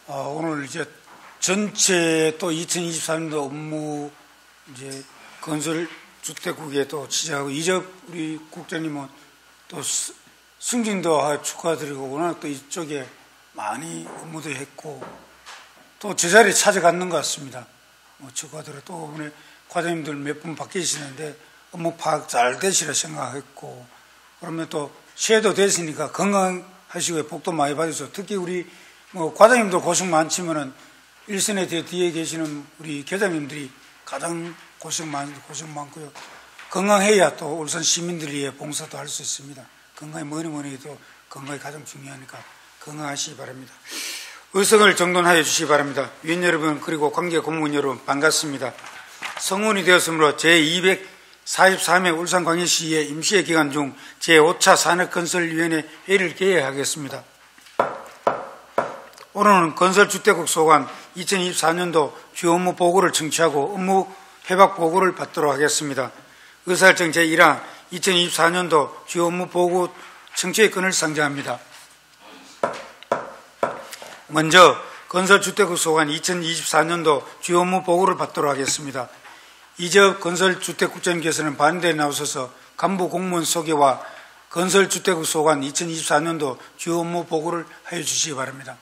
오늘 이제 전체 또 2024년도 업무 이제 건설주택국에 또 취재하고 이적 우리 국장님은 또 승진도 축하드리고 워낙 또 이쪽에 많이 업무도 했고 또 제자리에 찾아갔는 것 같습니다. 축하드리고 또 오늘 과장님들 몇 분 바뀌시는데 업무 파악 잘 되시라 생각했고 그러면 또 쉐도 되시니까 건강하시고 복도 많이 받으셔서 특히 우리 과장님도 고생 많지만은 일선에 뒤에 계시는 우리 계장님들이 가장 고생 많고요. 건강해야 또 울산 시민들을 위해 봉사도 할 수 있습니다. 건강이 뭐니 해도 건강이 가장 중요하니까 건강하시기 바랍니다. 의석을 정돈하여 주시기 바랍니다. 위원 여러분 그리고 관계 공무원 여러분 반갑습니다. 성운이 되었으므로 제244회 울산광역시의 임시회 기간 중 제5차 산업건설위원회 회의를 개회하겠습니다. 오늘은 건설주택국 소관 2024년도 주요 업무 보고를 청취하고 업무 회박 보고를 받도록 하겠습니다. 의사일정 제1항 2024년도 주요 업무 보고 청취의 건을 상정합니다. 먼저 건설주택국 소관 2024년도 주요 업무 보고를 받도록 하겠습니다. 이적 건설주택국장님께서는 반대에 나오셔서 간부 공무원 소개와 건설주택국 소관 2024년도 주요 업무 보고를 하여 주시기 바랍니다.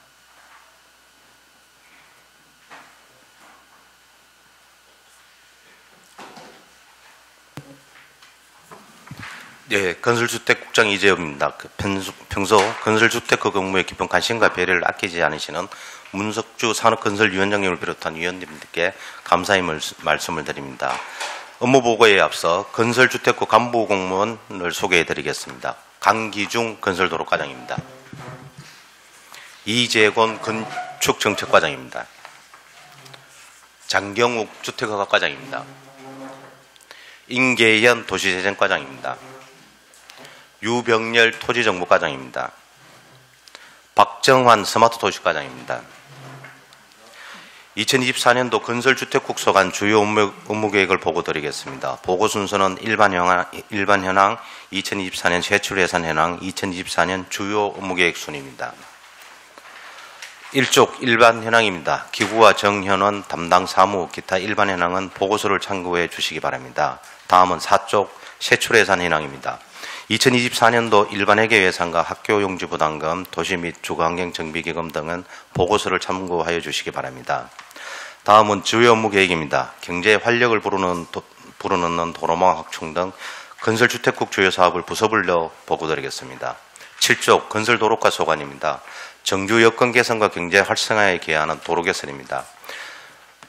네, 건설주택국장 이재엽입니다. 평소 건설주택국 업무에 깊은 관심과 배려를 아끼지 않으시는 문석주 산업건설위원장님을 비롯한 위원님들께 감사의 말씀을 드립니다. 업무보고에 앞서 건설주택국 간부공무원을 소개해드리겠습니다. 강기중 건설도로과장입니다. 이재권 건축정책과장입니다. 장경욱 주택허가과장입니다. 임계현 도시재정과장입니다. 유병렬 토지정보과장입니다. 박정환 스마트도시과장입니다. 2024년도 건설주택국 소관 주요 업무계획을 보고드리겠습니다. 보고 순서는 일반 현황 2024년 세출예산 현황 2024년 주요 업무계획 순입니다. 1쪽 일반 현황입니다. 기구와 정현원 담당 사무 기타 일반 현황은 보고서를 참고해 주시기 바랍니다. 다음은 4쪽 세출예산 현황입니다. 2024년도 일반회계 예산과 학교용지부담금, 도시 및 주거환경 정비기금 등은 보고서를 참고하여 주시기 바랍니다. 다음은 주요 업무 계획입니다. 경제에 활력을 불어넣는 도로망 확충 등 건설주택국 주요 사업을 부서별로 보고드리겠습니다. 7쪽 건설도로가 소관입니다. 정주 여건 개선과 경제 활성화에 기여하는 도로 개선입니다.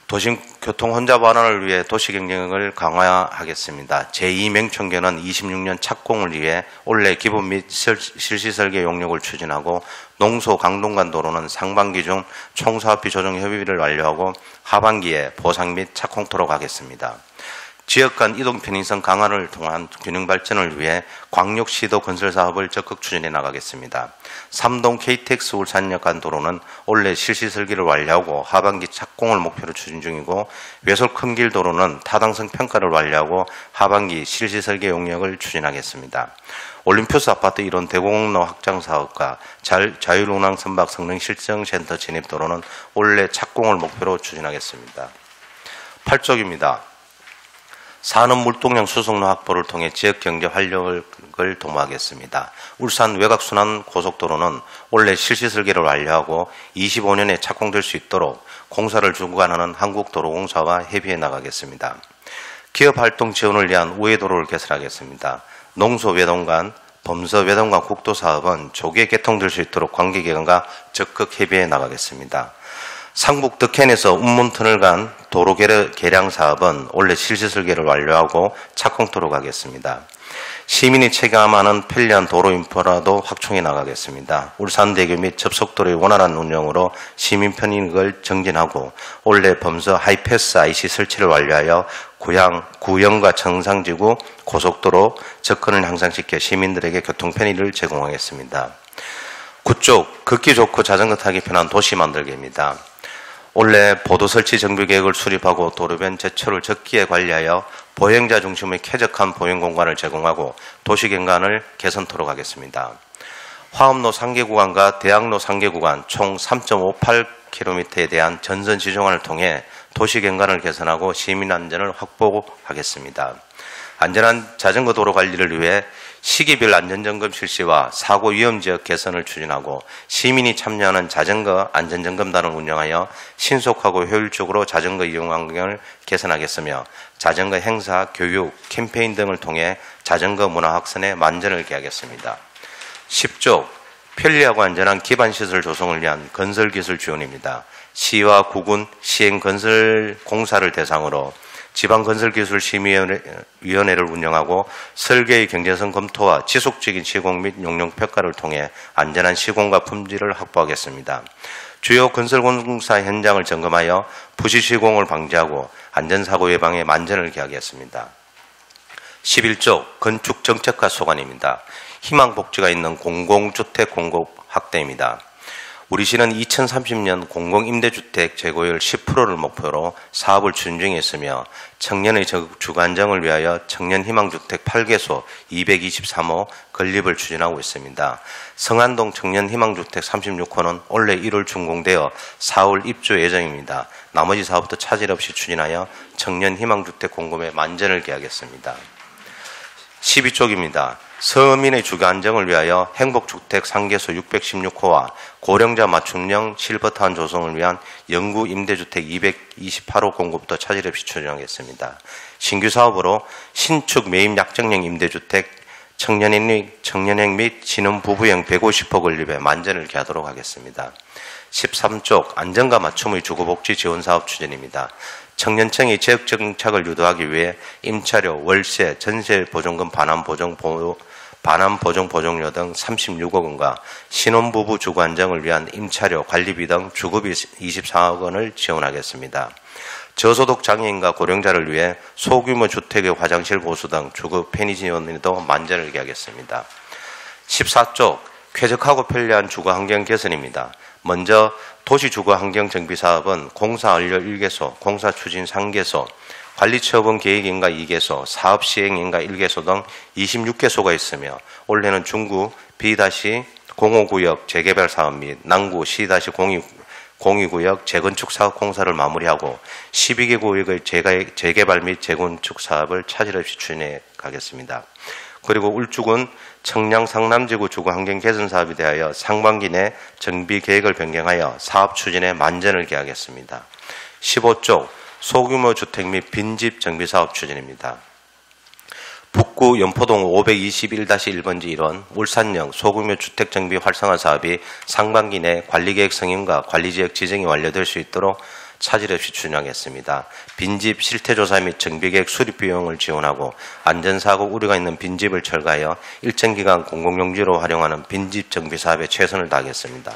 도심 교통 혼잡 완화를 위해 도시 경쟁을 강화하겠습니다. 제2맹청계는 26년 착공을 위해 올해 기본 및 실시 설계 용역을 추진하고 농소 강동간 도로는 상반기 중 총사업비 조정 협의를 완료하고 하반기에 보상 및 착공토록 하겠습니다. 지역 간 이동 편의성 강화를 통한 균형 발전을 위해 광역시도 건설 사업을 적극 추진해 나가겠습니다. 삼동 KTX 울산역 간 도로는 올해 실시 설계를 완료하고 하반기 착공을 목표로 추진 중이고 외솔 큰길 도로는 타당성 평가를 완료하고 하반기 실시 설계 용역을 추진하겠습니다. 올림푸스 아파트 이론 대공로 확장 사업과 자율운항 선박 성능 실증센터 진입 도로는 올해 착공을 목표로 추진하겠습니다. 8쪽입니다. 산업물동량 수송로 확보를 통해 지역경제 활력을 도모하겠습니다. 울산 외곽순환 고속도로는 올해 실시 설계를 완료하고 25년에 착공될 수 있도록 공사를 주관하는 한국도로공사와 협의해 나가겠습니다. 기업활동 지원을 위한 우회도로를 개설하겠습니다. 농소외동간, 범서외동간 국도사업은 조기에 개통될 수 있도록 관계기관과 적극 협의해 나가겠습니다. 상북 덕현에서 운문터널 간 도로 개량 사업은 올해 실시 설계를 완료하고 착공토록 하겠습니다. 시민이 체감하는 편리한 도로 인프라도 확충해 나가겠습니다. 울산대교 및 접속도로의 원활한 운영으로 시민 편익을 정진하고 올해 범서 하이패스 IC 설치를 완료하여 구영과 청상지구 고속도로 접근을 향상시켜 시민들에게 교통 편의를 제공하겠습니다. 9쪽 걷기 좋고 자전거 타기 편한 도시 만들기입니다. 올해 보도 설치 정비 계획을 수립하고 도로변 제초를 적기에 관리하여 보행자 중심의 쾌적한 보행 공간을 제공하고 도시 경관을 개선토록 하겠습니다. 화엄로 상계 구간과 대학로 상계 구간 총 3.58 km에 대한 전선 지정화를 통해 도시 경관을 개선하고 시민 안전을 확보하겠습니다. 안전한 자전거 도로 관리를 위해 시기별 안전점검 실시와 사고 위험 지역 개선을 추진하고 시민이 참여하는 자전거 안전점검단을 운영하여 신속하고 효율적으로 자전거 이용 환경을 개선하겠으며 자전거 행사, 교육, 캠페인 등을 통해 자전거 문화 확산에 만전을 기하겠습니다. 10조 편리하고 안전한 기반시설 조성을 위한 건설기술 지원입니다. 시와 구군, 시행건설 공사를 대상으로 지방건설기술심의위원회를 운영하고 설계의 경제성 검토와 지속적인 시공 및 용역평가를 통해 안전한 시공과 품질을 확보하겠습니다. 주요 건설공사 현장을 점검하여 부실시공을 방지하고 안전사고 예방에 만전을 기하겠습니다. 11조 건축정책과 소관입니다. 희망복지가 있는 공공주택 공급 확대입니다. 우리 시는 2030년 공공임대주택 재고율 10%를 목표로 사업을 추진 중에 있으며 청년의 주거안정을 위하여 청년희망주택 8개소 223호 건립을 추진하고 있습니다. 성안동 청년희망주택 36호는 올해 1월 준공되어 4월 입주 예정입니다. 나머지 사업도 차질 없이 추진하여 청년희망주택 공급에 만전을 기하겠습니다. 12쪽입니다. 서민의 주거 안정을 위하여 행복주택 상계소 616호와 고령자 맞춤형 실버타운 조성을 위한 영구 임대주택 228호 공급도 차질 없이 추진하겠습니다. 신규 사업으로 신축 매입 약정형 임대주택 청년행 및 신혼부부형 150호 건립에 만전을 기하도록 하겠습니다. 13쪽 안정과 맞춤의 주거복지 지원사업 추진입니다. 청년층의 지역 정착을 유도하기 위해 임차료, 월세, 전세 보증금 반환 보증 보증료 등 36억 원과 신혼부부 주거 안정을 위한 임차료, 관리비 등 주거비 24억 원을 지원하겠습니다. 저소득 장애인과 고령자를 위해 소규모 주택의 화장실 보수 등 주거 편의 지원에도 만전을 기하겠습니다. 14쪽 쾌적하고 편리한 주거 환경 개선입니다. 먼저 도시주거환경정비사업은 공사완료 1개소, 공사추진 3개소, 관리처분 계획인가 2개소, 사업시행인가 1개소 등 26개소가 있으며 올해는 중구 B-05구역 재개발 사업 및 남구 C-02구역 재건축 사업 공사를 마무리하고 12개 구역의 재개발 및 재건축 사업을 차질 없이 추진해 가겠습니다. 그리고 울주군 청량 상남지구 주거 환경 개선 사업에 대하여 상반기 내 정비 계획을 변경하여 사업 추진에 만전을 기하겠습니다. 15쪽 소규모 주택 및 빈집 정비 사업 추진입니다. 북구 연포동 521-1번지 1원 울산형 소규모 주택 정비 활성화 사업이 상반기 내 관리계획 승인과 관리지역 지정이 완료될 수 있도록 차질 없이 추진하겠습니다. 빈집 실태조사 및 정비계획 수립 비용을 지원하고 안전사고 우려가 있는 빈집을 철거하여 일정 기간 공공용지로 활용하는 빈집 정비 사업에 최선을 다하겠습니다.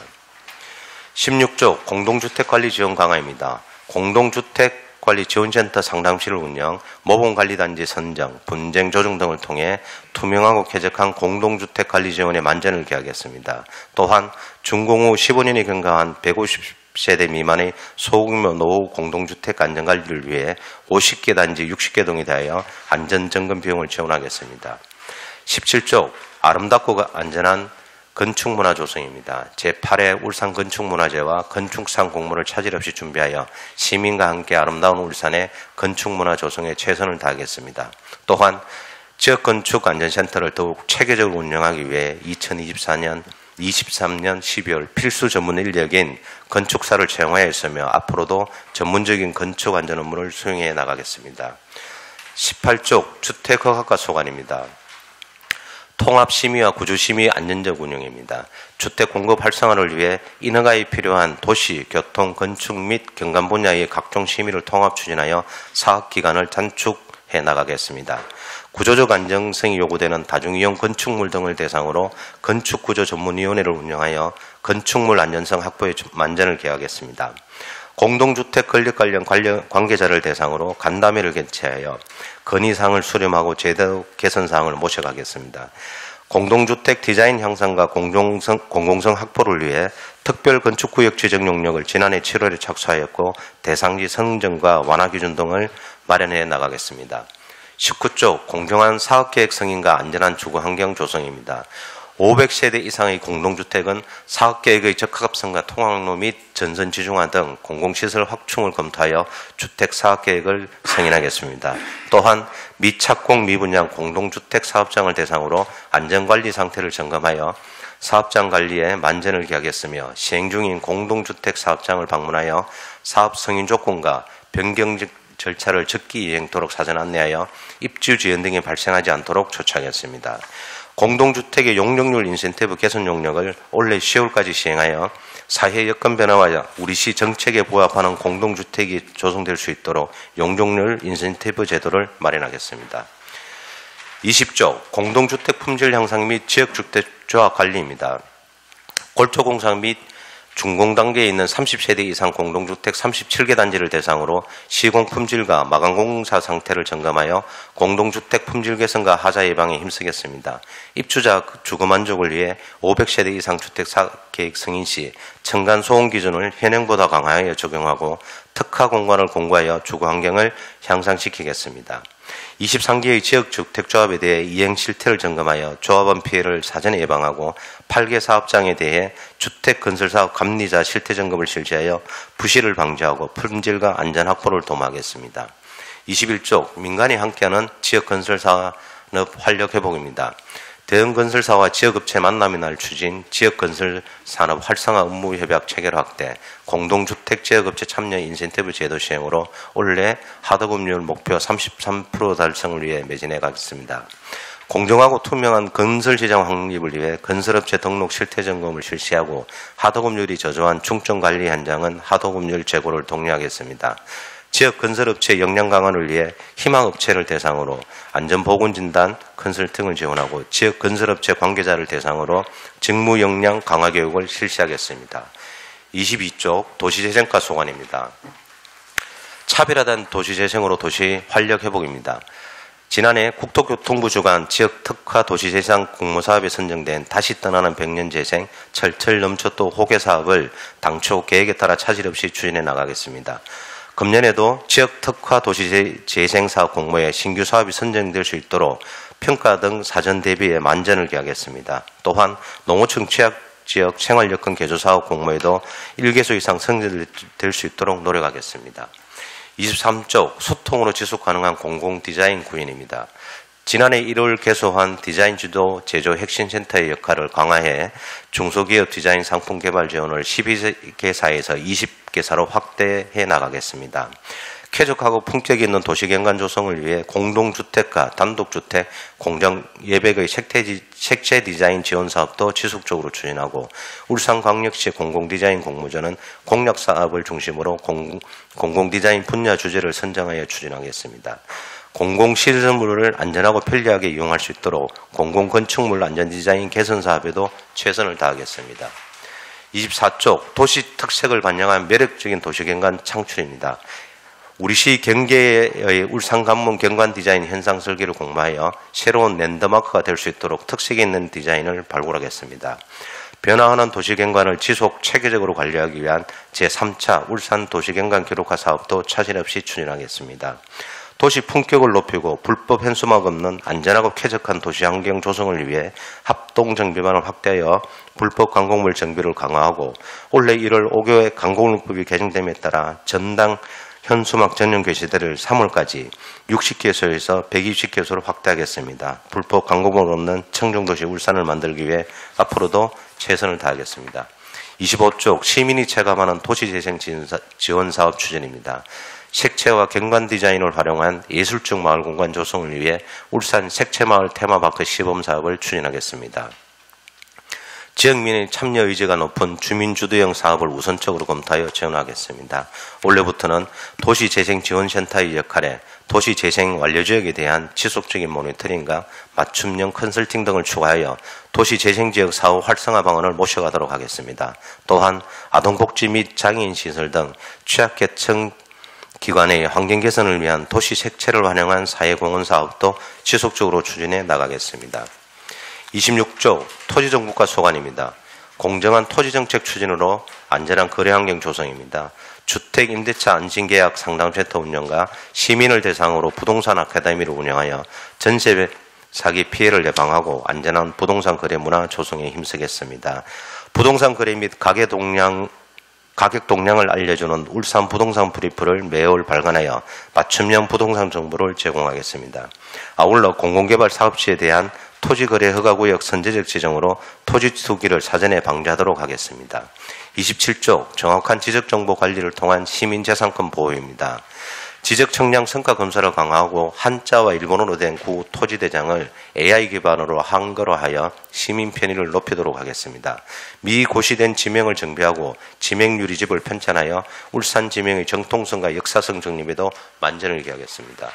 16조 공동주택관리 지원 강화입니다. 공동주택관리지원센터 상담실을 운영, 모범관리단지 선정, 분쟁 조정 등을 통해 투명하고 쾌적한 공동주택관리 지원에 만전을 기하겠습니다. 또한 준공 후 15년이 경과한 150세대 미만의 소규모 노후 공동주택 안전관리를 위해 50개 단지 60개 동에 대하여 안전점검 비용을 지원하겠습니다. 17조 아름답고 안전한 건축문화 조성입니다. 제8회 울산건축문화제와 건축상 공모를 차질 없이 준비하여 시민과 함께 아름다운 울산의 건축문화 조성에 최선을 다하겠습니다. 또한 지역건축안전센터를 더욱 체계적으로 운영하기 위해 2023년 12월 필수 전문 인력인 건축사를 채용하여 있으며 앞으로도 전문적인 건축 안전 업무를 수행해 나가겠습니다. 18쪽 주택허가과 소관입니다. 통합심의와 구조심의 안전적 운영입니다. 주택 공급 활성화를 위해 인허가에 필요한 도시, 교통, 건축 및 경관 분야의 각종 심의를 통합 추진하여 사업기간을 단축해 나가겠습니다. 구조적 안정성이 요구되는 다중이용 건축물 등을 대상으로 건축구조전문위원회를 운영하여 건축물 안전성 확보에 만전을 기하겠습니다. 공동주택 건립 관련 관계자를 대상으로 간담회를 개최하여 건의사항을 수렴하고 제도 개선사항을 모셔가겠습니다. 공동주택 디자인 향상과 공공성 확보를 위해 특별건축구역 지정 용역을 지난해 7월에 착수하였고 대상지 선정과 완화 기준 등을 마련해 나가겠습니다. 19조 공정한 사업계획 승인과 안전한 주거환경 조성입니다. 500세대 이상의 공동주택은 사업계획의 적합성과 통학로 및 전선 지중화 등 공공시설 확충을 검토하여 주택사업계획을 승인하겠습니다. 또한 미착공 미분양 공동주택 사업장을 대상으로 안전관리 상태를 점검하여 사업장 관리에 만전을 기하겠으며 시행 중인 공동주택 사업장을 방문하여 사업 승인 조건과 변경 절차를 적기 이행토록 사전 안내하여 입주 지연 등이 발생하지 않도록 조치하겠습니다. 공동주택의 용적률 인센티브 개선 용역을 올해 10월까지 시행하여 사회 여건 변화와 우리시 정책에 부합하는 공동주택이 조성될 수 있도록 용적률 인센티브 제도를 마련하겠습니다. 20조 공동주택 품질 향상 및 지역주택조합 관리입니다. 골초공사 및 준공단계에 있는 30세대 이상 공동주택 37개 단지를 대상으로 시공 품질과 마감공사 상태를 점검하여 공동주택 품질 개선과 하자 예방에 힘쓰겠습니다. 입주자 주거 만족을 위해 500세대 이상 주택사계획 승인 시 층간 소음 기준을 현행보다 강화하여 적용하고 특화 공간을 공고하여 주거 환경을 향상시키겠습니다. 23개의 지역주택조합에 대해 이행 실태를 점검하여 조합원 피해를 사전에 예방하고 8개 사업장에 대해 주택건설사업 감리자 실태 점검을 실시하여 부실을 방지하고 품질과 안전 확보를 도모하겠습니다. 21조 민간이 함께하는 지역건설산업 활력회복입니다. 대형건설사와 지역업체 만남이 날 추진 지역건설산업 활성화 업무 협약 체계를 확대, 공동주택 지역업체 참여 인센티브 제도 시행으로 올해 하도급률 목표 33% 달성을 위해 매진해 가겠습니다. 공정하고 투명한 건설시장 확립을 위해 건설업체 등록 실태 점검을 실시하고 하도급률이 저조한 중점관리 현장은 하도급률 제고를 독려하겠습니다. 지역 건설업체 역량 강화를 위해 희망업체를 대상으로 안전보건진단 컨설팅을 지원하고 지역 건설업체 관계자를 대상으로 직무 역량 강화 교육을 실시하겠습니다. 22조 도시재생과 소관입니다. 차별화된 도시재생으로 도시 활력회복입니다. 지난해 국토교통부 주관 지역 특화 도시재생 공모사업에 선정된 다시 떠나는 백년재생 철철 넘쳐도 호계 사업을 당초 계획에 따라 차질 없이 추진해 나가겠습니다. 금년에도 지역 특화 도시재생 사업 공모에 신규 사업이 선정될 수 있도록 평가 등 사전 대비에 만전을 기하겠습니다. 또한 농어촌 취약지역 생활여건 개조 사업 공모에도 1개소 이상 선정될 수 있도록 노력하겠습니다. 23조 소통으로 지속 가능한 공공 디자인 구현입니다. 지난해 1월 개소한 디자인 주도 제조 혁신센터의 역할을 강화해 중소기업 디자인 상품 개발 지원을 12개사에서 20개사로 확대해 나가겠습니다. 쾌적하고 품격 있는 도시경관 조성을 위해 공동주택과 단독주택, 공장 예백의 색채 디자인 지원 사업도 지속적으로 추진하고 울산광역시 공공디자인 공모전은 공약 사업을 중심으로 공공디자인 분야 주제를 선정하여 추진하겠습니다. 공공시설물을 안전하고 편리하게 이용할 수 있도록 공공건축물 안전디자인 개선 사업에도 최선을 다하겠습니다. 24조 도시 특색을 반영한 매력적인 도시경관 창출입니다. 우리시 경계의 울산관문 경관 디자인 현상 설계를 공모하여 새로운 랜드마크가 될 수 있도록 특색 있는 디자인을 발굴하겠습니다. 변화하는 도시경관을 지속 체계적으로 관리하기 위한 제3차 울산 도시경관 기록화 사업도 차질 없이 추진하겠습니다. 도시 품격을 높이고 불법 현수막 없는 안전하고 쾌적한 도시 환경 조성을 위해 합동정비만을 확대하여 불법 광곡물 정비를 강화하고 올해 1월 5교의 광곡물법이 개정됨에 따라 전당 현수막 전용 교시대를 3월까지 60개소에서 120개소로 확대하겠습니다. 불법 광고물 없는 청정도시 울산을 만들기 위해 앞으로도 최선을 다하겠습니다. 25조 시민이 체감하는 도시재생 지원 사업 추진입니다. 색채와 경관 디자인을 활용한 예술적 마을 공간 조성을 위해 울산 색채마을 테마파크 시범 사업을 추진하겠습니다. 지역민의 참여 의지가 높은 주민주도형 사업을 우선적으로 검토하여 지원하겠습니다. 올해부터는 도시재생지원센터의 역할에 도시재생 완료지역에 대한 지속적인 모니터링과 맞춤형 컨설팅 등을 추가하여 도시재생지역 사업 활성화 방안을 모셔가도록 하겠습니다. 또한 아동복지 및 장애인시설 등 취약계층 기관의 환경 개선을 위한 도시 색채를 활용한 사회공헌 사업도 지속적으로 추진해 나가겠습니다. 26조 토지정국과 소관입니다. 공정한 토지정책 추진으로 안전한 거래환경 조성입니다. 주택 임대차 안심계약 상담센터 운영과 시민을 대상으로 부동산 아카데미를 운영하여 전세 사기 피해를 예방하고 안전한 부동산 거래 문화 조성에 힘쓰겠습니다. 부동산 거래 및 가격 동향을 알려주는 울산 부동산 브리프를 매월 발간하여 맞춤형 부동산 정보를 제공하겠습니다. 아울러 공공개발 사업지에 대한 토지거래 허가구역 선제적 지정으로 토지 투기를 사전에 방지하도록 하겠습니다. 27쪽 정확한 지적정보 관리를 통한 시민재산권 보호입니다. 지적청량 성과검사를 강화하고 한자와 일본어로 된 구 토지대장을 AI 기반으로 한글로 하여 시민 편의를 높이도록 하겠습니다. 미고시된 지명을 정비하고 지명 유리집을 편찬하여 울산 지명의 정통성과 역사성 정립에도 만전을 기하겠습니다.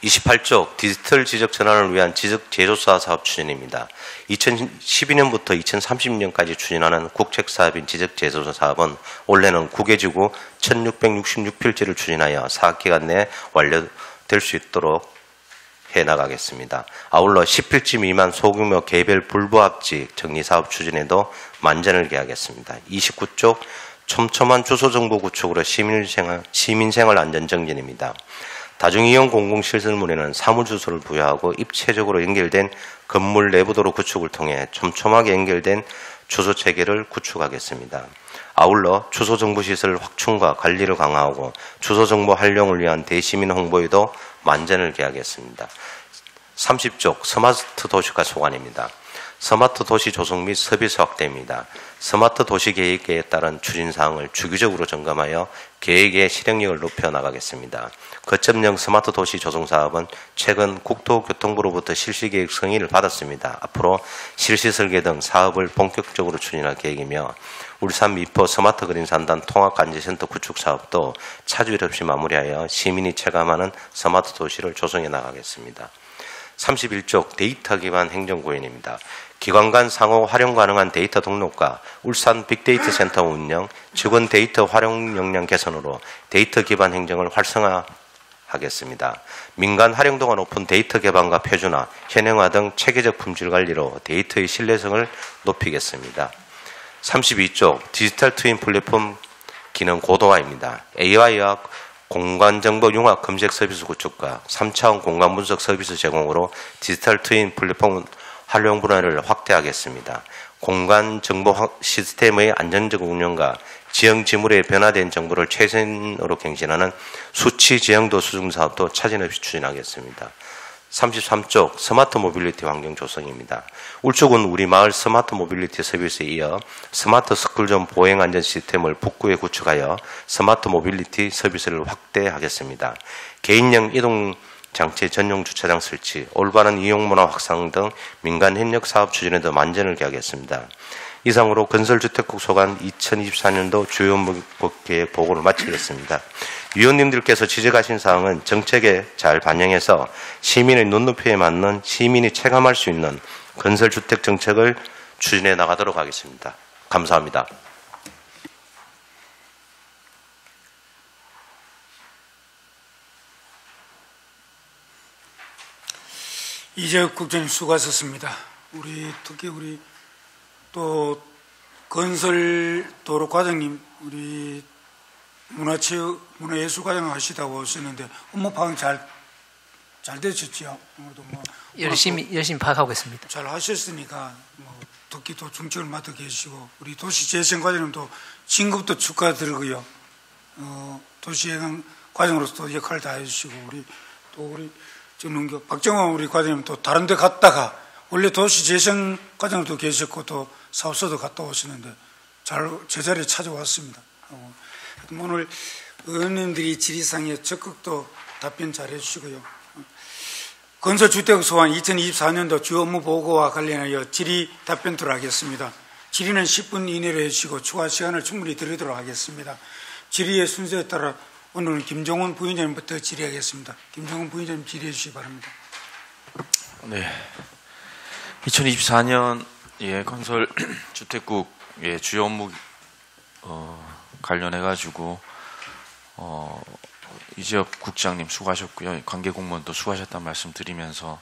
28쪽 디지털 지적 전환을 위한 지적 제조사 사업 추진입니다. 2012년부터 2030년까지 추진하는 국책 사업인 지적 제조사 사업은 올해는 국외지구 1666필지를 추진하여 4기간 내에 완료될 수 있도록 해나가겠습니다. 아울러 10필지 미만 소규모 개별 불부합지 정리사업 추진에도 만전을 기하겠습니다. 29쪽 촘촘한 주소정보 구축으로 시민생활 안전정진입니다. 다중이용 공공시설물에는 사무주소를 부여하고 입체적으로 연결된 건물 내부도로 구축을 통해 촘촘하게 연결된 주소체계를 구축하겠습니다. 아울러 주소정보시설 확충과 관리를 강화하고 주소정보 활용을 위한 대시민 홍보에도 만전을 기하겠습니다. 30쪽 스마트 도시화 소관입니다. 스마트 도시 조성 및 서비스 확대입니다. 스마트 도시 계획에 따른 추진사항을 주기적으로 점검하여 계획의 실행력을 높여 나가겠습니다. 거점형 스마트 도시 조성 사업은 최근 국토교통부로부터 실시계획 승인을 받았습니다. 앞으로 실시 설계 등 사업을 본격적으로 추진할 계획이며 울산 미포 스마트 그린 산단 통합관제센터 구축 사업도 차질 없이 마무리하여 시민이 체감하는 스마트 도시를 조성해 나가겠습니다. 31쪽 데이터 기반 행정구현입니다. 기관 간 상호 활용 가능한 데이터 등록과 울산 빅데이터 센터 운영, 직원 데이터 활용 역량 개선으로 데이터 기반 행정을 활성화하겠습니다. 민간 활용도가 높은 데이터 개방과 표준화, 현행화 등 체계적 품질 관리로 데이터의 신뢰성을 높이겠습니다. 32쪽 디지털 트윈 플랫폼 기능 고도화입니다. AI와 공간정보 융합 검색 서비스 구축과 3차원 공간 분석 서비스 제공으로 디지털 트윈 플랫폼 활용 분야를 확대하겠습니다. 공간 정보 시스템의 안전적 운영과 지형 지물에 변화된 정보를 최선으로 갱신하는 수치 지형도 수중 사업도 차질 없이 추진하겠습니다. 33쪽 스마트 모빌리티 환경 조성입니다. 울주군 우리 마을 스마트 모빌리티 서비스에 이어 스마트 스쿨존 보행 안전 시스템을 북구에 구축하여 스마트 모빌리티 서비스를 확대하겠습니다. 개인형 이동 장치 전용 주차장 설치, 올바른 이용 문화 확산 등 민간 협력 사업 추진에도 만전을 기하겠습니다. 이상으로 건설주택국 소관 2024년도 주요 계획 보고를 마치겠습니다. 위원님들께서 지적하신 사항은 정책에 잘 반영해서 시민의 눈높이에 맞는 시민이 체감할 수 있는 건설주택 정책을 추진해 나가도록 하겠습니다. 감사합니다. 이재혁 국장님 수고하셨습니다. 특히 우리 또 건설 도로 과장님, 우리 문화예술 과장 하시다고 하셨는데 업무 파악 잘 되셨죠? 열심히 파악하고 있습니다. 잘 하셨으니까 특히 또 중책을 맡아 계시고 우리 도시재생 과장님도 진급도 축하드리고요. 도시재생 과장으로서 역할을 다 해주시고 우리 박정원 우리 과장님 또 다른 데 갔다가 원래 도시재생 과장도 계셨고 또 사업소도 갔다 오시는데 잘 제자리에 찾아왔습니다. 오늘 의원님들이 질의상에 적극 또 답변 잘 해주시고요. 건설주택 소관 2024년도 주 업무 보고와 관련하여 질의 답변 들어가겠습니다. 질의는 10분 이내로 해주시고 추가 시간을 충분히 드리도록 하겠습니다. 질의의 순서에 따라 오늘은 김종훈 부위원장님부터 질의하겠습니다. 김종훈 부위원장님 질의해 주시기 바랍니다. 네, 2024년 건설주택국 주요 업무 관련해가지고 이재혁 국장님 수고하셨고요. 관계 공무원도 수고하셨다는 말씀 드리면서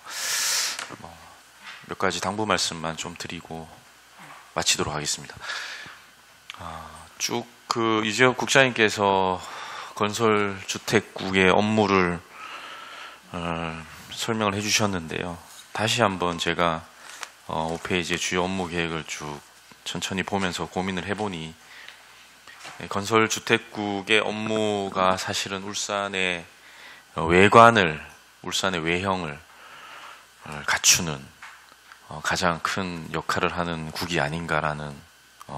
몇 가지 당부 말씀만 좀 드리고 마치도록 하겠습니다. 쭉 이재혁 국장님께서 건설주택국의 업무를 설명을 해주셨는데요. 다시 한번 제가 5페이지의 주요 업무 계획을 쭉 천천히 보면서 고민을 해보니 건설주택국의 업무가 사실은 울산의 외관을, 울산의 외형을 갖추는 가장 큰 역할을 하는 국이 아닌가라는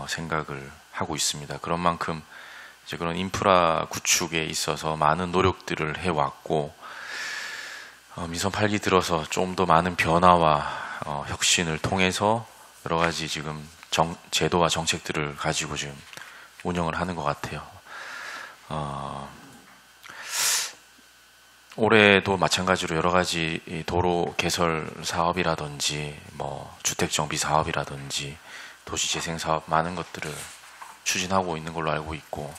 생각을 하고 있습니다. 그런 만큼 이제 그런 인프라 구축에 있어서 많은 노력들을 해왔고, 민선 8기 들어서 좀 더 많은 변화와 혁신을 통해서 여러 가지 지금 제도와 정책들을 가지고 지금 운영을 하는 것 같아요. 올해도 마찬가지로 여러 가지 도로 개설 사업이라든지 뭐 주택 정비 사업이라든지 도시 재생 사업 많은 것들을 추진하고 있는 걸로 알고 있고,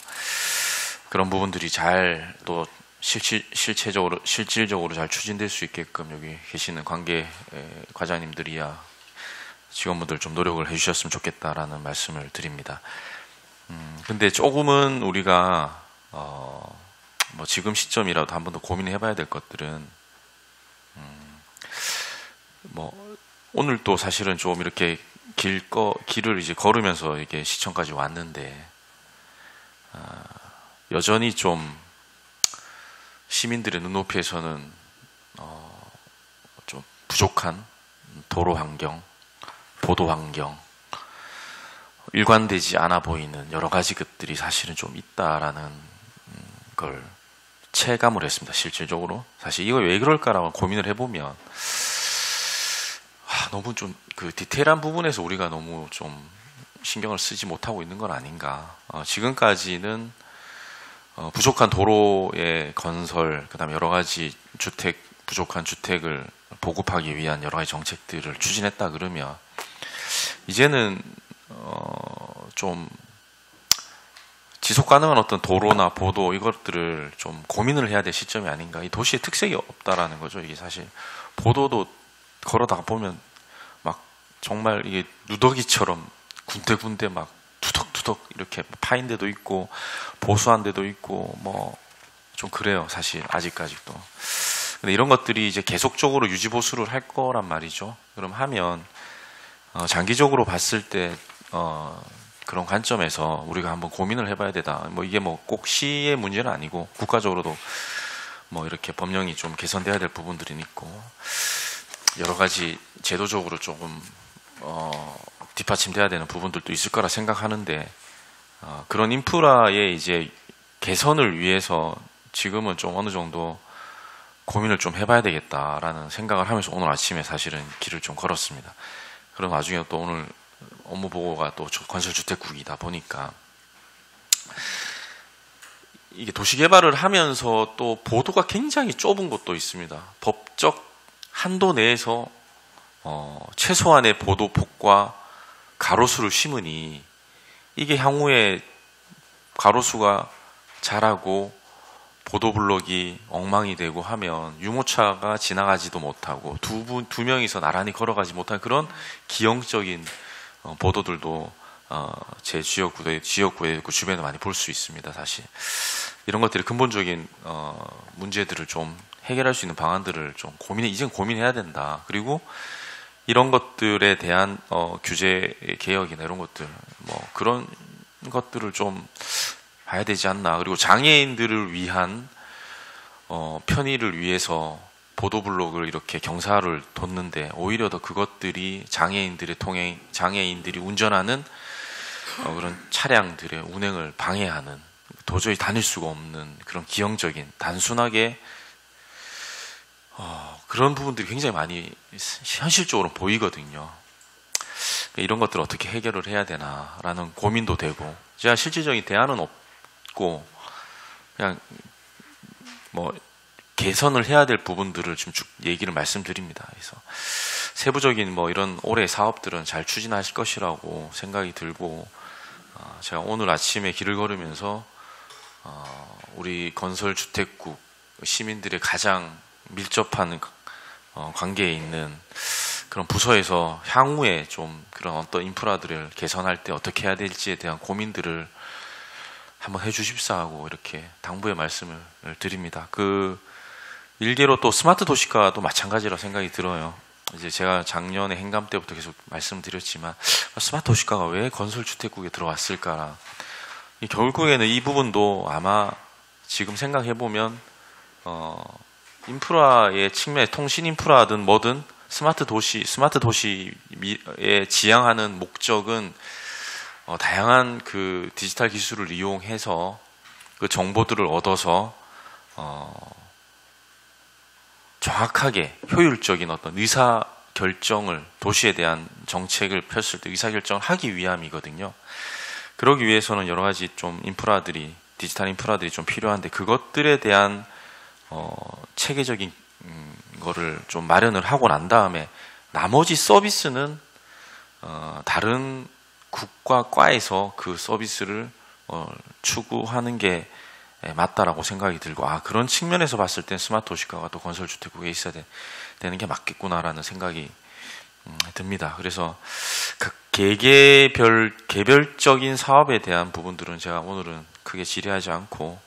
그런 부분들이 잘 또 실질적으로 잘 추진될 수 있게끔 여기 계시는 관계 과장님들이야 직원분들 좀 노력을 해주셨으면 좋겠다라는 말씀을 드립니다. 근데 조금은 우리가 뭐 지금 시점이라도 한 번 더 고민을 해봐야 될 것들은 뭐 오늘 또 사실은 좀 이렇게 길을 이제 걸으면서 이렇게 시청까지 왔는데 여전히 좀 시민들의 눈높이에서는 좀 부족한 도로 환경, 보도 환경, 일관되지 않아 보이는 여러 가지 것들이 사실은 좀 있다라는 걸 체감을 했습니다. 실질적으로 사실 이거 왜 그럴까라고 고민을 해보면 너무 좀 그 디테일한 부분에서 우리가 너무 좀 신경을 쓰지 못하고 있는 건 아닌가. 지금까지는 부족한 도로의 건설, 그다음에 여러 가지 부족한 주택을 보급하기 위한 여러 가지 정책들을 추진했다 그러면 이제는 좀 지속 가능한 어떤 도로나 보도 이것들을 좀 고민을 해야 될 시점이 아닌가. 이 도시의 특색이 없다라는 거죠. 이게 사실 보도도 걸어다가 보면 막 정말 이게 누더기처럼 군데군데 막 투덕투덕 이렇게 파인 데도 있고 보수한 데도 있고 뭐 좀 그래요. 사실 아직까지도. 근데 이런 것들이 이제 계속적으로 유지 보수를 할 거란 말이죠. 그럼 하면 장기적으로 봤을 때 그런 관점에서 우리가 한번 고민을 해봐야 되다. 뭐 이게 뭐 꼭 시의 문제는 아니고 국가적으로도 뭐 이렇게 법령이 좀 개선돼야 될 부분들이 있고 여러 가지 제도적으로 조금 뒷받침돼야 되는 부분들도 있을 거라 생각하는데 그런 인프라의 이제 개선을 위해서 지금은 좀 어느 정도 고민을 좀 해봐야 되겠다라는 생각을 하면서 오늘 아침에 사실은 길을 좀 걸었습니다. 그런 와중에 또 오늘 업무 보고가 또 건설주택국이다 보니까 이게 도시개발을 하면서 또 보도가 굉장히 좁은 것도 있습니다. 법적 한도 내에서 최소한의 보도폭과 가로수를 심으니 이게 향후에 가로수가 자라고 보도블록이 엉망이 되고 하면 유모차가 지나가지도 못하고 두 명이서 나란히 걸어가지 못한 그런 기형적인 보도들도 제 지역구에 그 주변에 많이 볼 수 있습니다. 사실 이런 것들이 근본적인 문제들을 좀 해결할 수 있는 방안들을 좀 이젠 고민해야 된다. 그리고 이런 것들에 대한 규제 개혁이나 이런 것들 뭐 그런 것들을 좀 봐야 되지 않나. 그리고 장애인들을 위한 편의를 위해서 보도블록을 이렇게 경사를 뒀는데 오히려 더 그것들이 장애인들이 운전하는 그런 차량들의 운행을 방해하는, 도저히 다닐 수가 없는 그런 기형적인 단순하게 그런 부분들이 굉장히 많이 현실적으로 보이거든요. 이런 것들을 어떻게 해결을 해야 되나라는 고민도 되고, 제가 실질적인 대안은 없고 그냥 뭐 개선을 해야 될 부분들을 좀 쭉 얘기를 말씀드립니다. 그래서 세부적인 뭐 이런 올해 사업들은 잘 추진하실 것이라고 생각이 들고, 제가 오늘 아침에 길을 걸으면서 우리 건설주택국 시민들의 가장 밀접한 관계에 있는 그런 부서에서 향후에 좀 그런 어떤 인프라들을 개선할 때 어떻게 해야 될지에 대한 고민들을 한번 해주십사 하고 이렇게 당부의 말씀을 드립니다. 일개로 또 스마트 도시가도 마찬가지라 생각이 들어요. 이제 제가 작년에 행감 때부터 계속 말씀드렸지만 스마트 도시가가 왜 건설주택국에 들어왔을까? 결국에는 이 부분도 아마 지금 생각해보면 인프라의 측면에 통신 인프라든 뭐든 스마트 도시에 지향하는 목적은 다양한 그 디지털 기술을 이용해서 그 정보들을 얻어서 정확하게 효율적인 어떤 의사 결정을 도시에 대한 정책을 폈을 때 의사 결정을 하기 위함이거든요. 그러기 위해서는 여러 가지 좀 디지털 인프라들이 좀 필요한데 그것들에 대한 체계적인 거를 좀 마련을 하고 난 다음에 나머지 서비스는 다른 국가 과에서 그 서비스를 추구하는 게 맞다라고 생각이 들고 그런 측면에서 봤을 땐 스마트 도시가가 또 건설주택국에 있어야 되는 게 맞겠구나라는 생각이 듭니다. 그래서 그 개별적인 사업에 대한 부분들은 제가 오늘은 크게 질의하지 않고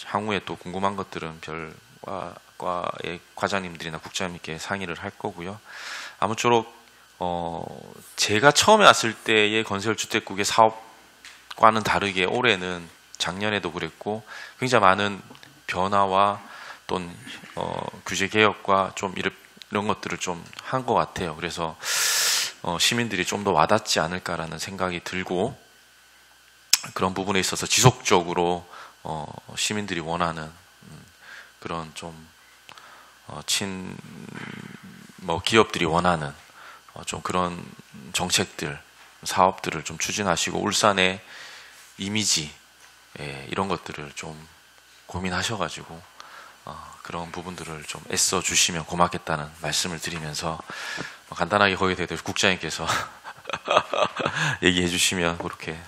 향후에 또 궁금한 것들은 별 과의 과장님들이나 국장님께 상의를 할 거고요. 아무쪼록 제가 처음에 왔을 때의 건설주택국의 사업과는 다르게 올해는 작년에도 그랬고 굉장히 많은 변화와 또는 규제 개혁과 좀 이런 것들을 좀 한 것 같아요. 그래서 시민들이 좀 더 와닿지 않을까라는 생각이 들고 그런 부분에 있어서 지속적으로 시민들이 원하는 그런 좀 기업들이 원하는 좀 그런 정책들, 사업들을 좀 추진하시고 울산의 이미지 이런 것들을 좀 고민하셔가지고 그런 부분들을 좀 애써 주시면 고맙겠다는 말씀을 드리면서 간단하게 거기에 대해서 국장님께서 얘기해 주시면 그렇게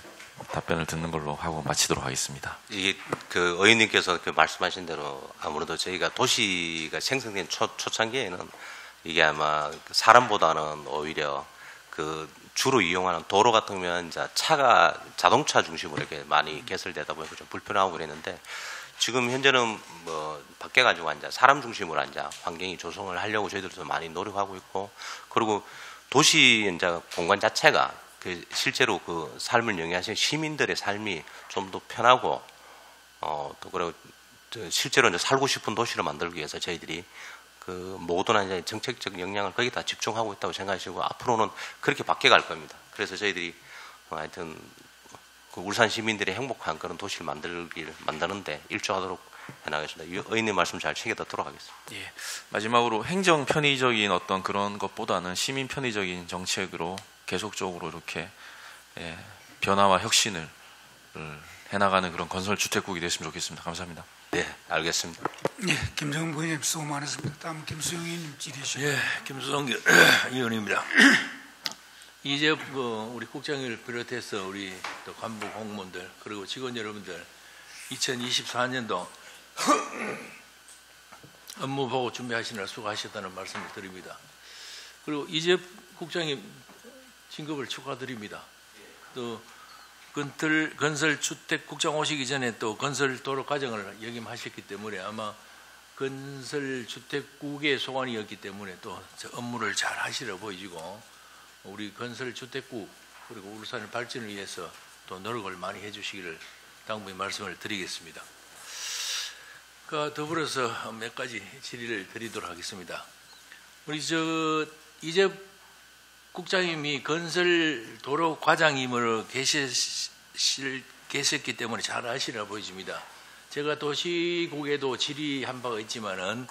답변을 듣는 걸로 하고 마치도록 하겠습니다. 이게 그 의원님께서 그 말씀하신 대로 아무래도 저희가 도시가 생성된 초창기에는 이게 아마 사람보다는 오히려 그 주로 이용하는 도로 같은 경우는 이제 자동차 중심으로 이렇게 많이 개설되다 보니까 좀 불편하고 그랬는데 지금 현재는 뭐 바뀌어가지고 이제 사람 중심으로 이제 환경이 조성을 하려고 저희들도 많이 노력하고 있고 그리고 도시 이제 공간 자체가 그 실제로 그 삶을 영위하시는 시민들의 삶이 좀 더 편하고 또 그리고 실제로 이제 살고 싶은 도시를 만들기 위해서 저희들이 그 모든 이제 정책적 역량을 거기다 집중하고 있다고 생각하시고 앞으로는 그렇게 바뀌어갈 겁니다. 그래서 저희들이 하여튼 그 울산 시민들이 행복한 그런 도시를 만드는데 일조하도록 해나가겠습니다. 의원님 말씀 잘 챙겨 듣도록 하겠습니다. 예, 마지막으로 행정 편의적인 어떤 그런 것보다는 시민 편의적인 정책으로 계속적으로 이렇게 변화와 혁신을 해나가는 그런 건설주택국이 됐으면 좋겠습니다. 감사합니다. 네, 알겠습니다. 네, 김정은 부의장님 수고 많으십니다. 다음 김수영 의원님 질의하시죠. 예, 김수성 의원입니다. 이제 우리 국장을 비롯해서 우리 또 간부 공무원들 그리고 직원 여러분들 2024년도 업무 보고 준비하시느라 수고하셨다는 말씀을 드립니다. 그리고 이제 국장님 진급을 축하드립니다. 또 건설주택국장 오시기 전에 또 건설도로 과정을 역임하셨기 때문에 아마 건설주택국의 소관이었기 때문에 또 업무를 잘 하시려 보이지고 우리 건설주택국 그리고 울산의 발전을 위해서 또 노력을 많이 해주시기를 당부의 말씀을 드리겠습니다. 더불어서 몇 가지 질의를 드리도록 하겠습니다. 우리 이제 국장님이 건설도로 과장님으로 계셨기 때문에 잘 아시리라 보여집니다. 제가 도시국에도 질의한 바가 있지만은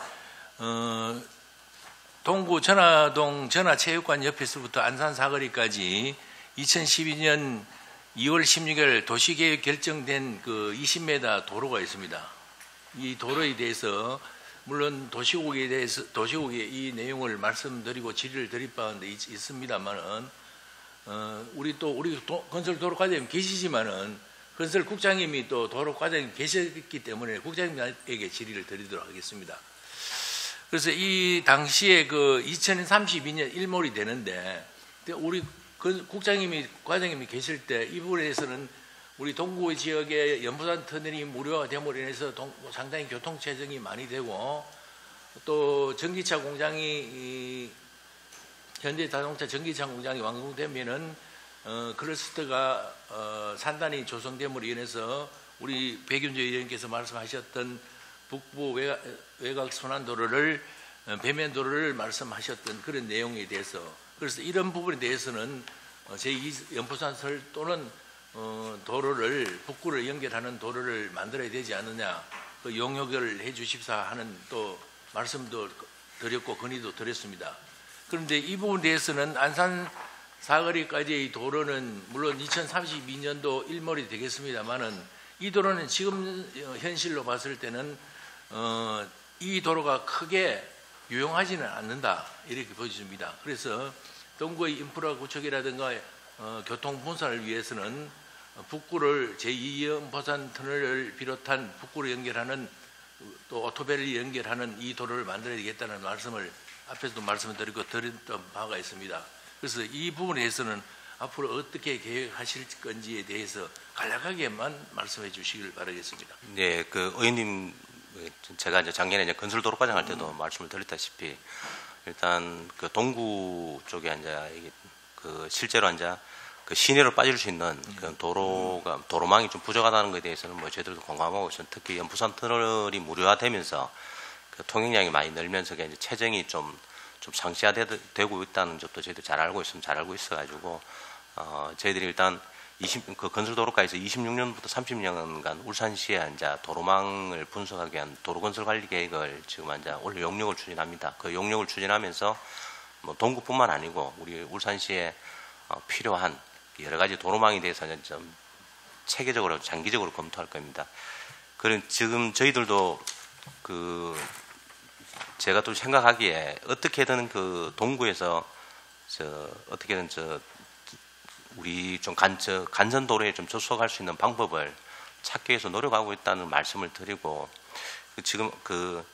동구 전화동 전화체육관 옆에서부터 안산 사거리까지 2012년 2월 16일 도시계획 결정된 그 20m 도로가 있습니다. 이 도로에 대해서 물론 도시국에 이 내용을 말씀드리고 질의를 드릴 바는 있습니다만은 우리 건설도로 과장님 계시지만은 건설국장님이 또 도로 과장님 계셨기 때문에 국장님에게 질의를 드리도록 하겠습니다. 그래서 이 당시에 그 2032년 일몰이 되는데 우리 국장님이 과장님이 계실 때 이 부분에서는 우리 동구 지역의 연포산 터널이 무료화 됨으로 인해서 상당히 교통 체증이 많이 되고 또 전기차 공장이 현대자동차 전기차 공장이 완공되면은 클러스터가 산단이 조성됨으로 인해서 우리 백윤재 의원께서 말씀하셨던 북부 외곽 순환도로를 배면도로를 말씀하셨던 그런 내용에 대해서 그래서 이런 부분에 대해서는 제2연포산설 또는 도로를 북구를 연결하는 도로를 만들어야 되지 않느냐 그 용역을 해 주십사 하는 또 말씀도 드렸고 건의도 드렸습니다. 그런데 이 부분에 대해서는 안산 사거리까지의 도로는 물론 2032년도 일몰이 되겠습니다만은 이 도로는 지금 현실로 봤을 때는 이 도로가 크게 유용하지는 않는다 이렇게 보여집니다. 그래서 동구의 인프라 구축이라든가 교통 분산을 위해서는 북구를 제2연포산 터널을 비롯한 북구를 연결하는 또 오토배를 연결하는 이 도로를 만들어야 되겠다는 말씀을 앞에서도 말씀을 드렸던 바가 있습니다. 그래서 이 부분에 대해서는 앞으로 어떻게 계획하실 건지에 대해서 간략하게만 말씀해 주시길 바라겠습니다. 네, 그 의원님 제가 이제 작년에 이제 건설 도로 과장 할 때도 말씀을 드렸다시피 일단 그 동구 쪽에 이제 그 실제로 이제 그 시내로 빠질 수 있는 그런 도로망이 좀 부족하다는 것에 대해서는 뭐 저희들도 공감하고 있어요. 특히 연포산 터널이 무료화되면서 그 통행량이 많이 늘면서 이제 체증이 좀 상시화되고 있다는 점도 저희도 잘 알고 있어가지고 저희들이 일단 그 건설도로과에서 26년부터 30년간 울산시에 이제 도로망을 분석하기 위한 도로건설관리계획을 지금 이제 올해 용역을 추진합니다. 그 용역을 추진하면서 뭐 동구뿐만 아니고 우리 울산시에 필요한 여러 가지 도로망에 대해서는 좀 체계적으로 장기적으로 검토할 겁니다. 그럼 지금 저희들도 그 제가 또 생각하기에 어떻게든 그 동구에서 어떻게든 우리 좀 간선도로에 좀 접속할 수 있는 방법을 찾기 위해서 노력하고 있다는 말씀을 드리고 지금 그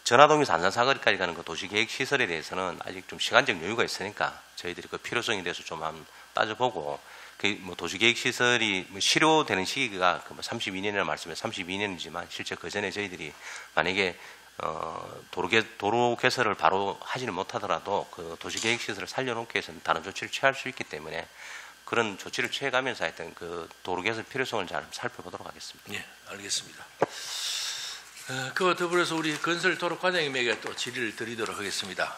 전화동에서 안산사거리까지 가는 그 도시계획 시설에 대해서는 아직 좀 시간적 여유가 있으니까 저희들이 그 필요성에 대해서 좀 한번 따져보고 그 뭐 도시계획 시설이 뭐 실효되는 시기가 그 뭐 32년이라는 말씀에 32년이지만 실제 그 전에 저희들이 만약에 도로 개설을 바로 하지는 못하더라도 그 도시계획 시설을 살려놓기 위해서는 다른 조치를 취할 수 있기 때문에 그런 조치를 취해가면서 하여튼 그 도로 개설 필요성을 잘 살펴보도록 하겠습니다. 예, 알겠습니다. 그와 더불어서 우리 건설도로 과장님에게 또 질의를 드리도록 하겠습니다.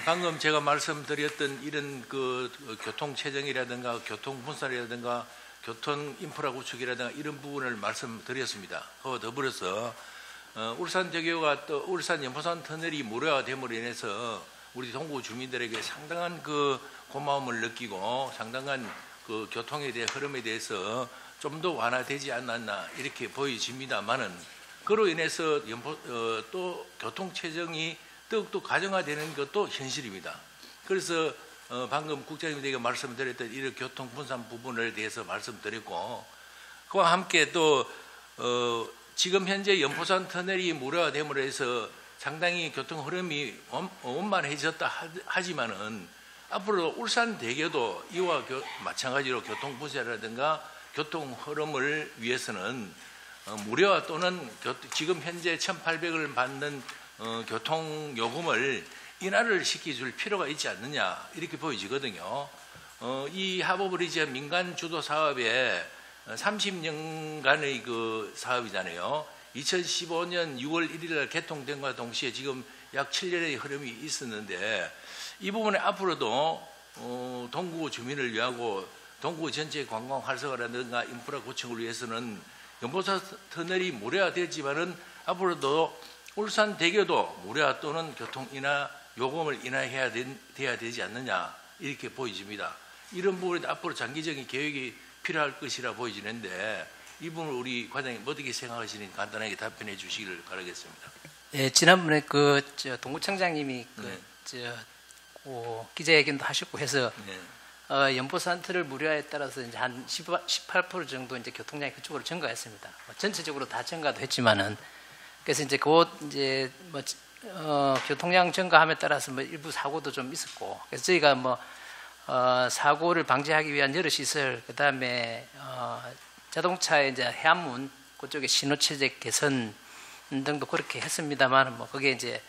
방금 제가 말씀드렸던 이런 그 교통 체증이라든가 교통 분산이라든가 교통 인프라 구축이라든가 이런 부분을 말씀드렸습니다. 그와 더불어서 울산대교가 또 울산 연포산 터널이 무료화됨으로 인해서 우리 동구 주민들에게 상당한 그 고마움을 느끼고 상당한 그 교통에 대한 흐름에 대해서 좀 더 완화되지 않았나 이렇게 보여집니다만은 그로 인해서 또 교통 체증이 더욱더 가정화되는 것도 현실입니다. 그래서 방금 국장님에게 말씀드렸던 이런 교통 분산 부분에 대해서 말씀드렸고 그와 함께 또 지금 현재 연포산 터널이 무료화됨으로 해서 상당히 교통 흐름이 원만해졌다 하지만은 앞으로 울산대교도 이와 마찬가지로 교통 분산이라든가 교통 흐름을 위해서는 무료화 또는 지금 현재 1,800을 받는 교통 요금을 인하를 시켜줄 필요가 있지 않느냐 이렇게 보여지거든요. 이 하버브리지 민간 주도 사업에 30년간의 그 사업이잖아요. 2015년 6월 1일 날 개통된과 동시에 지금 약 7년의 흐름이 있었는데 이 부분에 앞으로도 동구 주민을 위하고 동구 전체 관광 활성화라든가 인프라 구축을 위해서는 연포산 터널이 무료화되지만은 앞으로도 울산대교도 무료화 또는 교통 인하 요금을 인하해야 돼야 되지 않느냐 이렇게 보여집니다. 이런 부분에 앞으로 장기적인 계획이 필요할 것이라 보여지는데 이 부분을 우리 과장님 어떻게 생각하시는지 간단하게 답변해 주시기를 바라겠습니다. 네, 지난번에 동구청장님이 기자회견도 하셨고 해서 네. 연포산 터널 무료화에 따라서 이제 한 18% 정도 이제 교통량이 그쪽으로 증가했습니다. 전체적으로 다 증가도 했지만은 그래서 이제 교통량 증가함에 따라서 일부 사고도 좀 있었고 그래서 저희가 사고를 방지하기 위한 여러 시설, 그 다음에 자동차의 이제 해안문 그쪽에 신호체제 개선 등도 그렇게 했습니다만, 뭐 그게 이제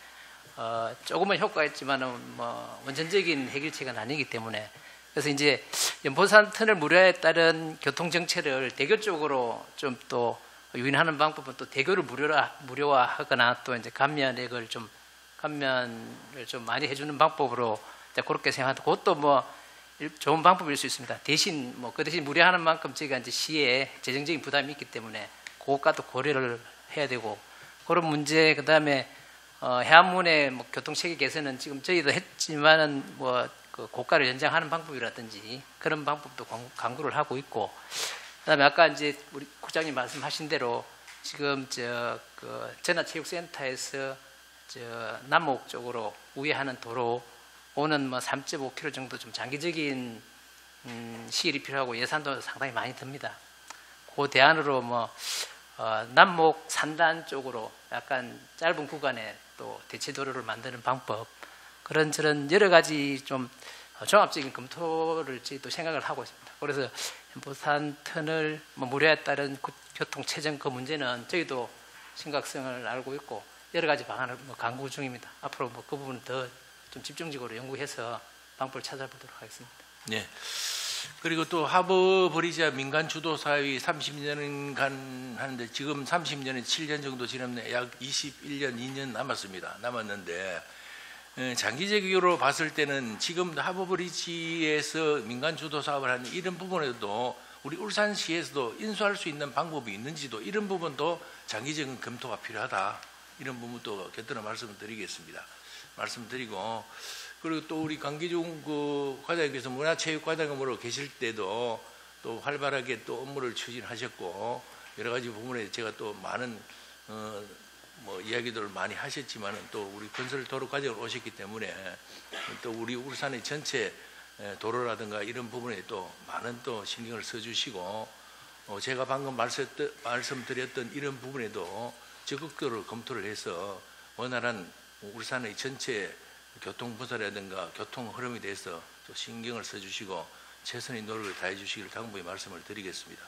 조금은 효과가 있지만은 뭐 원천적인 해결책은 아니기 때문에, 그래서 이제 연포산 터널 무료화에 따른 교통 정체를 대교 쪽으로 좀 또 유인하는 방법은 또 대교를 무료화하거나 또 이제 감면을 좀 많이 해주는 방법으로 그렇게 생각하는데, 그것도 뭐 좋은 방법일 수 있습니다. 대신 뭐 그 대신 무료하는 만큼 저희가 이제 시에 재정적인 부담이 있기 때문에 그것과도 고려를 해야 되고, 그런 문제, 그 다음에 해안문의 뭐 교통 체계 개선은 지금 저희도 했지만은 뭐 그 고가를 연장하는 방법이라든지 그런 방법도 강구를 하고 있고, 그다음에 아까 이제 우리 국장님 말씀하신 대로 지금 그 전화체육센터에서 남목 쪽으로 우회하는 도로 오는 뭐 3.5km 정도 좀 장기적인 시일이 필요하고 예산도 상당히 많이 듭니다. 그 대안으로 뭐 남목 산단 쪽으로 약간 짧은 구간에 또 대체 도로를 만드는 방법, 그런 저런 여러 가지 좀 종합적인 검토를 저희도 생각을 하고 있습니다. 그래서 연포산 터널 뭐 무료에 따른 교통 체증 그 문제는 저희도 심각성을 알고 있고 여러 가지 방안을 뭐 강구 중입니다. 앞으로 뭐 그 부분은 더 좀 집중적으로 연구해서 방법을 찾아보도록 하겠습니다. 네. 그리고 또 하버 브리지아 민간 주도 사업이 30년간 하는데 지금 30년에 7년 정도 지났네. 약 21년, 2년 남았는데 장기적으로 봤을 때는 지금 하버 브리지에서 민간 주도 사업을 하는 이런 부분에도 우리 울산시에서도 인수할 수 있는 방법이 있는지도 이런 부분도 장기적인 검토가 필요하다. 이런 부분도 곁들여 말씀을 드리겠습니다. 말씀드리고, 그리고 또 우리 강기중 그 과장님께서 문화체육과장으로 계실 때도 또 활발하게 또 업무를 추진하셨고 여러 가지 부분에 제가 또 많은 뭐 이야기들을 많이 하셨지만은 또 우리 건설 도로 과정을 오셨기 때문에 또 우리 울산의 전체 도로라든가 이런 부분에 또 많은 또 신경을 써주시고 제가 방금 말씀드렸던 이런 부분에도 적극적으로 검토를 해서 원활한 울산의 전체 교통부서라든가 교통 흐름에 대해서 또 신경을 써주시고 최선의 노력을 다해 주시기를 당부의 말씀을 드리겠습니다.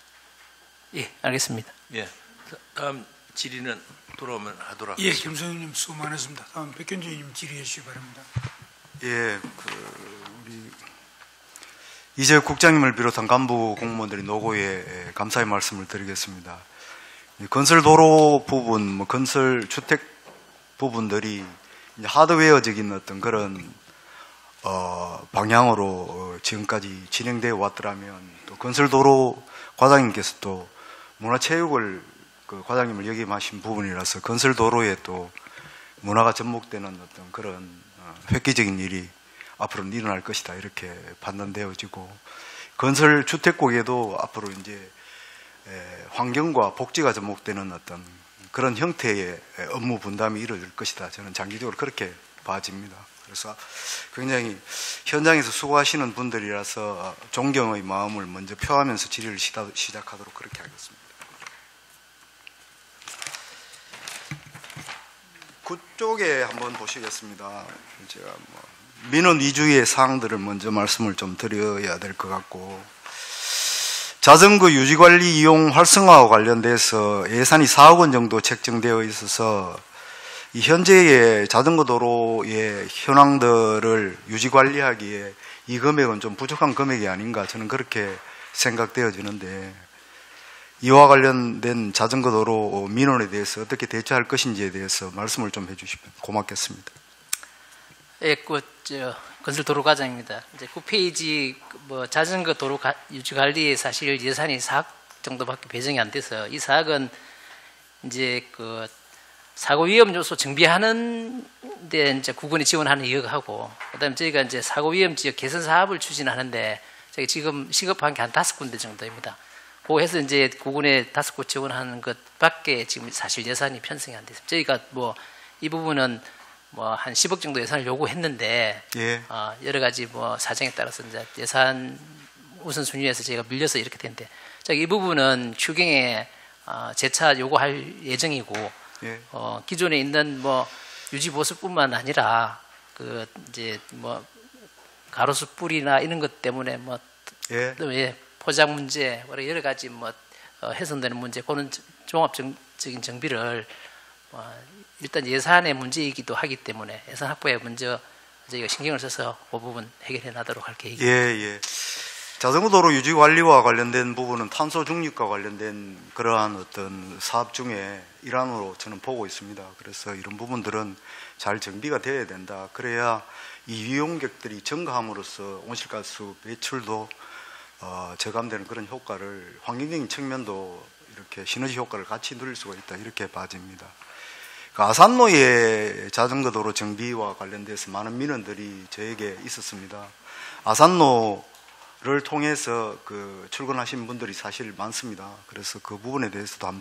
예, 알겠습니다. 예, 다음 질의는 돌아오면 하도록 예, 하겠습니다. 김성윤님 수고 많으십니다. 다음 백현주님 질의해 주시기 바랍니다. 예, 우리 이재혁 국장님을 비롯한 간부 공무원들이 노고에 감사의 말씀을 드리겠습니다. 건설 도로 부분, 뭐 건설 주택 부분들이 이제 하드웨어적인 어떤 그런 방향으로 지금까지 진행되어 왔더라면 또 건설도로 과장님께서 또 문화체육을 그 과장님을 역임하신 부분이라서 건설도로에 또 문화가 접목되는 어떤 그런 획기적인 일이 앞으로는 일어날 것이다 이렇게 판단되어지고, 건설주택국에도 앞으로 이제 환경과 복지가 접목되는 어떤 그런 형태의 업무 분담이 이루어질 것이다. 저는 장기적으로 그렇게 봐집니다. 그래서 굉장히 현장에서 수고하시는 분들이라서 존경의 마음을 먼저 표하면서 질의를 시작하도록 그렇게 하겠습니다. 그쪽에 한번 보시겠습니다. 제가 뭐 민원 위주의 사항들을 먼저 말씀을 좀 드려야 될 것 같고, 자전거 유지관리 이용 활성화와 관련돼서 예산이 4억 원 정도 책정되어 있어서 이 현재의 자전거 도로의 현황들을 유지관리하기에 이 금액은 좀 부족한 금액이 아닌가 저는 그렇게 생각되어지는데, 이와 관련된 자전거 도로 민원에 대해서 어떻게 대처할 것인지에 대해서 말씀을 좀 해주시면 고맙겠습니다. 예, 건설 도로 과장입니다. 이제 9페이지 뭐 자전거 도로 유지 관리에 사실 예산이 4억 정도밖에 배정이 안 돼서 이 4억은 이제 그 사고 위험 요소 정비하는 데 이제 구군이 지원하는 이역하고, 그다음에 저희가 이제 사고 위험 지역 개선 사업을 추진하는데 저희 지금 시급한 게 한 5군데 정도입니다. 그거 해서 이제 구군에 5곳 지원하는 것밖에 지금 사실 예산이 편성이 안 됐습니다. 저희가 뭐 이 부분은 뭐 한 10억 정도 예산을 요구했는데 예. 여러 가지 뭐 사정에 따라서 이제 예산 우선순위에서 저희가 밀려서 이렇게 됐는데, 이 부분은 추경에 재차 요구할 예정이고, 예. 기존에 있는 뭐 유지 보수뿐만 아니라 그 이제 뭐 가로수 뿌리나 이런 것 때문에 뭐 예. 또 포장 문제 여러 가지 뭐 훼손되는 문제 그런 종합적인 정비를 일단 예산의 문제이기도 하기 때문에 예산 확보에 먼저 저희가 신경을 써서 그 부분 해결해 나도록 할 계획입니다. 예. 자전거 도로 유지 관리와 관련된 부분은 탄소 중립과 관련된 그러한 어떤 사업 중에 일환으로 저는 보고 있습니다. 그래서 이런 부분들은 잘 정비가 되어야 된다. 그래야 이 이용객들이 증가함으로써 온실가스 배출도 저감되는 그런 효과를 환경적인 측면도 이렇게 시너지 효과를 같이 누릴 수가 있다. 이렇게 봐집니다. 아산로의 자전거 도로 정비와 관련돼서 많은 민원들이 저에게 있었습니다. 아산로를 통해서 출근하신 분들이 사실 많습니다. 그래서 그 부분에 대해서도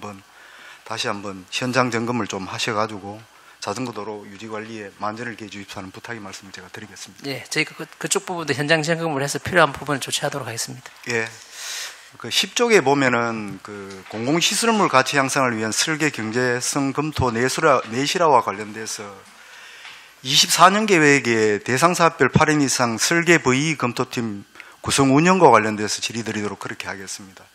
다시 한번 현장 점검을 좀 하셔가지고 자전거 도로 유지 관리에 만전을 기해 주십사는 부탁의 말씀을 제가 드리겠습니다. 예, 저희가 그쪽 부분도 현장 점검을 해서 필요한 부분을 조치하도록 하겠습니다. 예. 10쪽에 보면은 공공시설물 가치 향상을 위한 설계 경제성 검토 내실화와 관련돼서 24년 계획에 대상사업별 8인 이상 설계 VE 검토팀 구성 운영과 관련돼서 질의드리도록 그렇게 하겠습니다.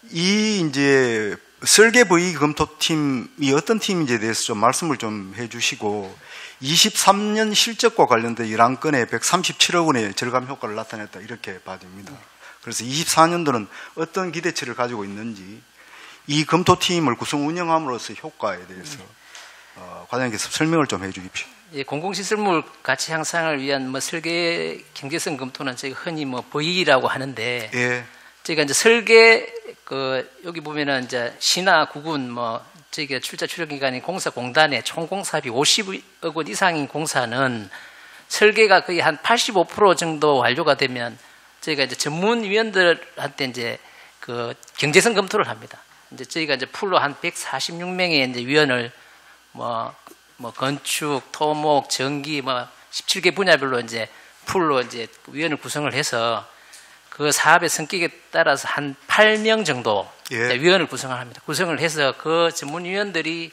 이제 설계 VE 검토팀이 어떤 팀인지에 대해서 좀 말씀을 좀 해주시고 23년 실적과 관련된 11건에 137억 원의 절감 효과를 나타냈다 이렇게 봐집니다. 그래서 24년도는 어떤 기대치를 가지고 있는지 이 검토팀을 구성 운영함으로써 효과에 대해서 과장님께서 설명을 좀 해주십시오. 예, 공공시설물 가치 향상을 위한 설계 경제성 검토는 저희가 흔히 VE라고 하는데, 예. 저희가 이제 설계 여기 보면은 이제 시나 구군 저희가 출자 출력 기관인 공사공단의 총 공사비 50억 원 이상인 공사는 설계가 거의 한 85% 정도 완료가 되면 저희가 이제 전문위원들한테 이제 경제성 검토를 합니다. 이제 저희가 이제 풀로 한 146명의 이제 위원을 건축, 토목, 전기 17개 분야별로 이제 풀로 이제 위원을 구성을 해서 그 사업의 성격에 따라서 한 8명 정도 위원을 구성을 합니다. 구성을 해서 그 전문위원들이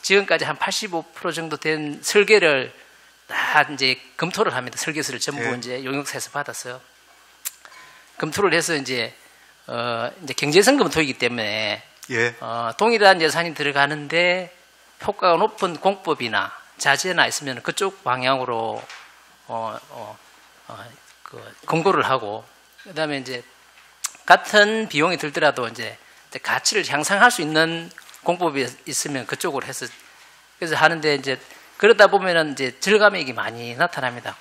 지금까지 한 85% 정도 된 설계를 다 이제 검토를 합니다. 설계서를 전부 이제 용역사에서 받아서 검토를 해서 이제 경제성 검토이기 때문에 동일한 예산이 들어가는데 효과가 높은 공법이나 자재나 있으면 그쪽 방향으로 공고를 하고 그다음에 이제 같은 비용이 들더라도 이제 가치를 향상할 수 있는 공법이 있으면 그쪽으로 해서 그래서 하는데 이제 그러다 보면은 이제 절감액이 많이 나타납니다.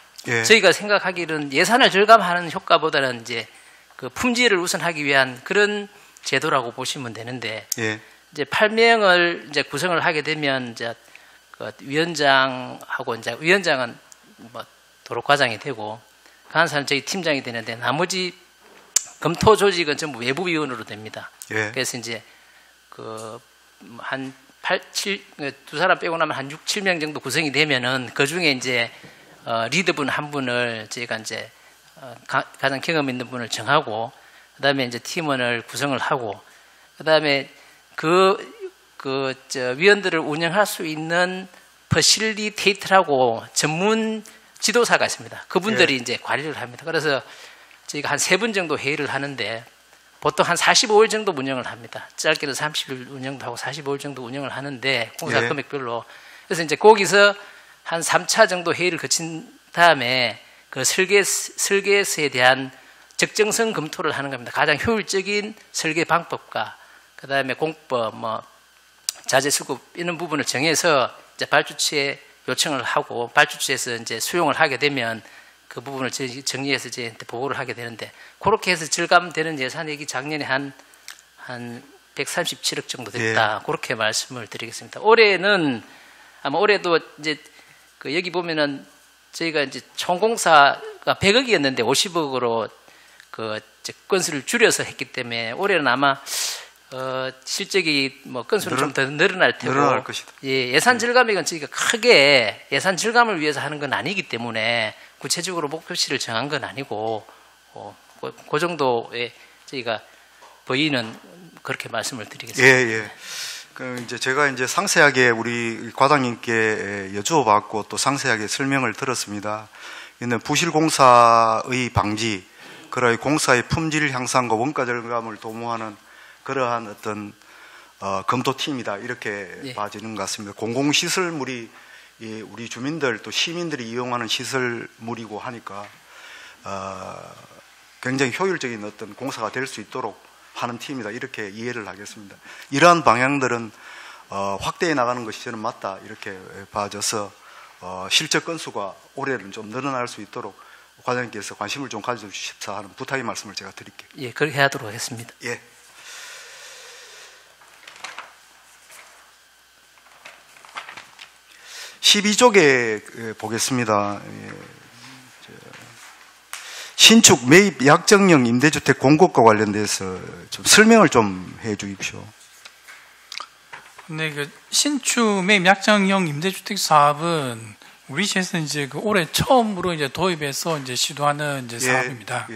저희가 생각하기는 예산을 절감하는 효과보다는 이제 품질을 우선하기 위한 그런 제도라고 보시면 되는데 이제 8명을 이제 구성을 하게 되면 이제 위원장하고 이제 위원장은 도로과장이 되고 간사는 저희 팀장이 되는데 나머지 검토 조직은 전부 외부위원으로 됩니다. 그래서 이제 한 2 사람 빼고 나면 한 6, 7명 정도 구성이 되면은 그 중에 이제 리더분 한 분을 저희가 이제 가장 경험 있는 분을 정하고 그다음에 이제 팀원을 구성을 하고 그다음에 위원들을 운영할 수 있는 퍼실리테이터라고 전문 지도사가 있습니다. 그분들이 이제 관리를 합니다. 그래서 저희가 한 3분 정도 회의를 하는데 보통 한 45일 정도 운영을 합니다. 짧게는 30일 운영도 하고 45일 정도 운영을 하는데 공사 금액별로. 그래서 이제 거기서 한 3차 정도 회의를 거친 다음에 그 설계서에 대한 적정성 검토를 하는 겁니다. 가장 효율적인 설계 방법과 그 다음에 공법, 자재 수급 이런 부분을 정해서 이제 발주처에 요청을 하고 발주처에서 이제 수용을 하게 되면 그 부분을 정리해서 저희한테 보고를 하게 되는데 그렇게 해서 절감되는 예산액이 작년에 한 137억 정도 됐다. 그렇게 말씀을 드리겠습니다. 올해는 아마 올해도 이제 여기 보면은 저희가 이제 총공사가 100억이었는데 50억으로 건수를 줄여서 했기 때문에 올해는 아마 실적이 건수는 좀 더 늘어날 테고 늘어날 것이다. 예산 절감액은 저희가 크게 예산 절감을 위해서 하는 건 아니기 때문에 구체적으로 목표치를 정한 건 아니고 그 정도의 저희가 보이는 그렇게 말씀을 드리겠습니다. 이제 제가 이제 상세하게 우리 과장님께 여쭈어봤고 또 상세하게 설명을 들었습니다. 이는 부실 공사의 방지, 그러한 공사의 품질 향상과 원가 절감을 도모하는 그러한 어떤 검토팀이다, 이렇게 예. 봐지는 것 같습니다. 공공시설물이 우리 주민들 또 시민들이 이용하는 시설물이고 하니까 굉장히 효율적인 어떤 공사가 될 수 있도록 하는 팀이다, 이렇게 이해를 하겠습니다. 이러한 방향들은 확대해 나가는 것이 저는 맞다, 이렇게 봐져서 실적 건수가 올해는 좀 늘어날 수 있도록 과장님께서 관심을 좀 가져주십사 하는 부탁의 말씀을 제가 드릴게요. 예, 그렇게 하도록 하겠습니다. 예. 12쪽에 보겠습니다. 신축 매입 약정형 임대주택 공급과 관련돼서 좀 설명을 좀 해 주십시오. 네, 그 신축 매입 약정형 임대주택 사업은 우리 시에서 이제 그 올해 처음으로 이제 도입해서 이제 시도하는 이제 사업입니다.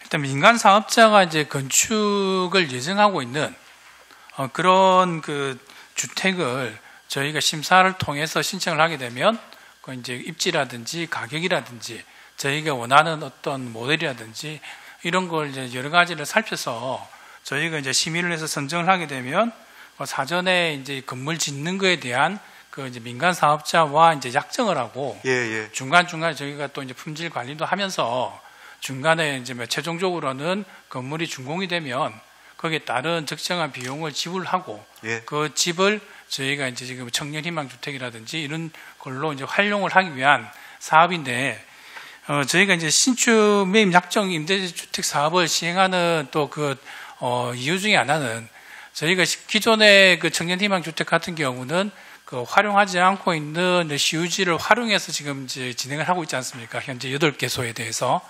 일단 민간 사업자가 이제 건축을 예정하고 있는 그런 그 주택을 저희가 심사를 통해서 신청을 하게 되면 그 이제 입지라든지 가격이라든지 저희가 원하는 어떤 모델이라든지 이런 걸 이제 여러 가지를 살펴서 저희가 이제 심의를 해서 선정을 하게 되면 사전에 이제 건물 짓는 거에 대한 그 이제 민간 사업자와 이제 약정을 하고 중간중간 저희가 또 이제 품질 관리도 하면서 중간에 이제 최종적으로는 건물이 준공이 되면 거기에 따른 적정한 비용을 지불하고 그 집을 저희가 이제 지금 청년희망주택이라든지 이런 걸로 이제 활용을 하기 위한 사업인데 저희가 이제 신축 매입 약정 임대주택 사업을 시행하는 또 그 이유 중에 하나는 저희가 기존의 그 청년희망주택 같은 경우는 그 활용하지 않고 있는 시유지를 활용해서 지금 이제 진행을 하고 있지 않습니까? 현재 8개소에 대해서.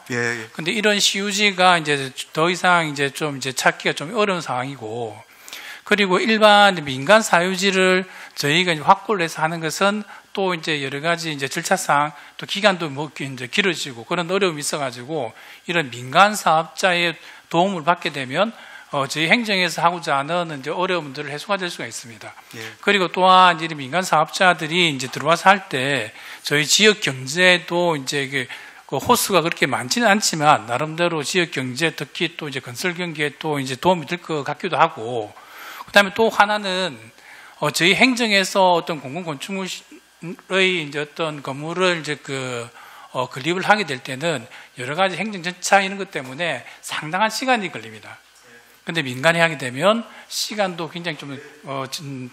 근데 이런 시유지가 이제 더 이상 이제 좀 이제 찾기가 좀 어려운 상황이고, 그리고 일반 민간 사유지를 저희가 이제 확보를 해서 하는 것은 또 이제 여러 가지 이제 절차상 또 기간도 뭐 이제 길어지고 그런 어려움이 있어가지고 이런 민간 사업자의 도움을 받게 되면 저희 행정에서 하고자 하는 이제 어려움들을 해소가 될 수가 있습니다. 그리고 또한 이제 민간 사업자들이 이제 들어와서 할 때 저희 지역 경제도 이제 그 호수가 그렇게 많지는 않지만 나름대로 지역 경제, 특히 또 이제 건설 경기에 또 이제 도움이 될 것 같기도 하고, 그다음에 또 하나는 저희 행정에서 어떤 공공건축물의 이제 어떤 건물을 이제 건립을 하게 될 때는 여러 가지 행정 절차 이런 것 때문에 상당한 시간이 걸립니다. 근데 민간이 하게 되면 시간도 굉장히 좀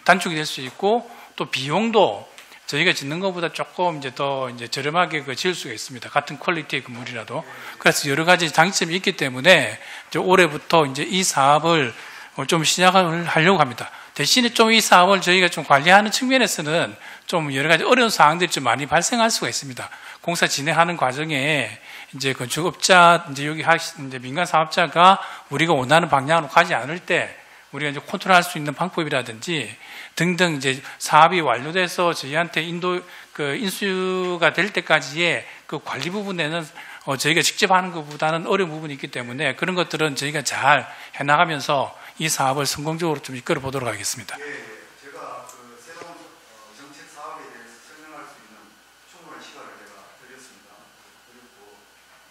단축이 될 수 있고 또 비용도 저희가 짓는 것보다 조금 이제 더 이제 저렴하게 지을 수가 있습니다. 같은 퀄리티의 건물이라도. 그래서 여러 가지 장점이 있기 때문에 이제 올해부터 이제 이 사업을 좀 시작을 하려고 합니다. 대신에 좀 이 사업을 저희가 좀 관리하는 측면에서는 좀 여러 가지 어려운 사항들이 좀 많이 발생할 수가 있습니다. 공사 진행하는 과정에 이제 건축업자, 이제 여기 이제 민간 사업자가 우리가 원하는 방향으로 가지 않을 때 우리가 이제 컨트롤할 수 있는 방법이라든지 등등 이제 사업이 완료돼서 저희한테 인수가 될 때까지의 그 관리 부분에는 저희가 직접 하는 것보다는 어려운 부분이 있기 때문에 그런 것들은 저희가 잘 해나가면서 이 사업을 성공적으로 좀 이끌어 보도록 하겠습니다. 제가 그 새로운 정책 사업에 대해서 설명할 수 있는 충분한 시간을 제가 드렸습니다. 그리고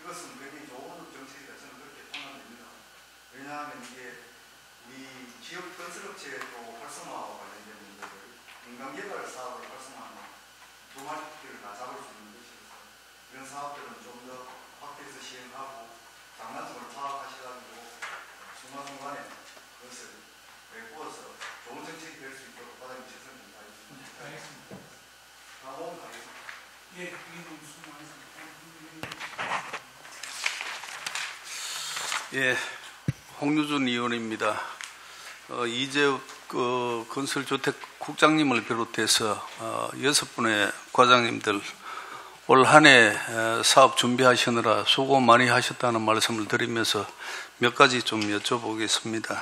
이것은 굉장히 좋은 정책이라 저는 그렇게 판단됩니다. 왜냐하면 이게 우리 지역 건설업체의 또 활성화와 관련된 문제들, 인간개발 사업을 활성화하는 두 마리를 다 잡을 수 있는 것이어서 이런 사업들은 좀 더 확대해서 시행하고 장단점을 파악하셔가지고 순간순간에 그것을 메꾸어서 좋은 정책이 될 수 있도록 과장님 최선을 다하겠습니다. 알겠습니다. 다음 가겠습니다. 예, 예, 홍유준 의원입니다. 이재욱 건설주택국장님을 비롯해서 6분의 과장님들 올 한 해 사업 준비하시느라 수고 많이 하셨다는 말씀을 드리면서 몇 가지 좀 여쭤보겠습니다.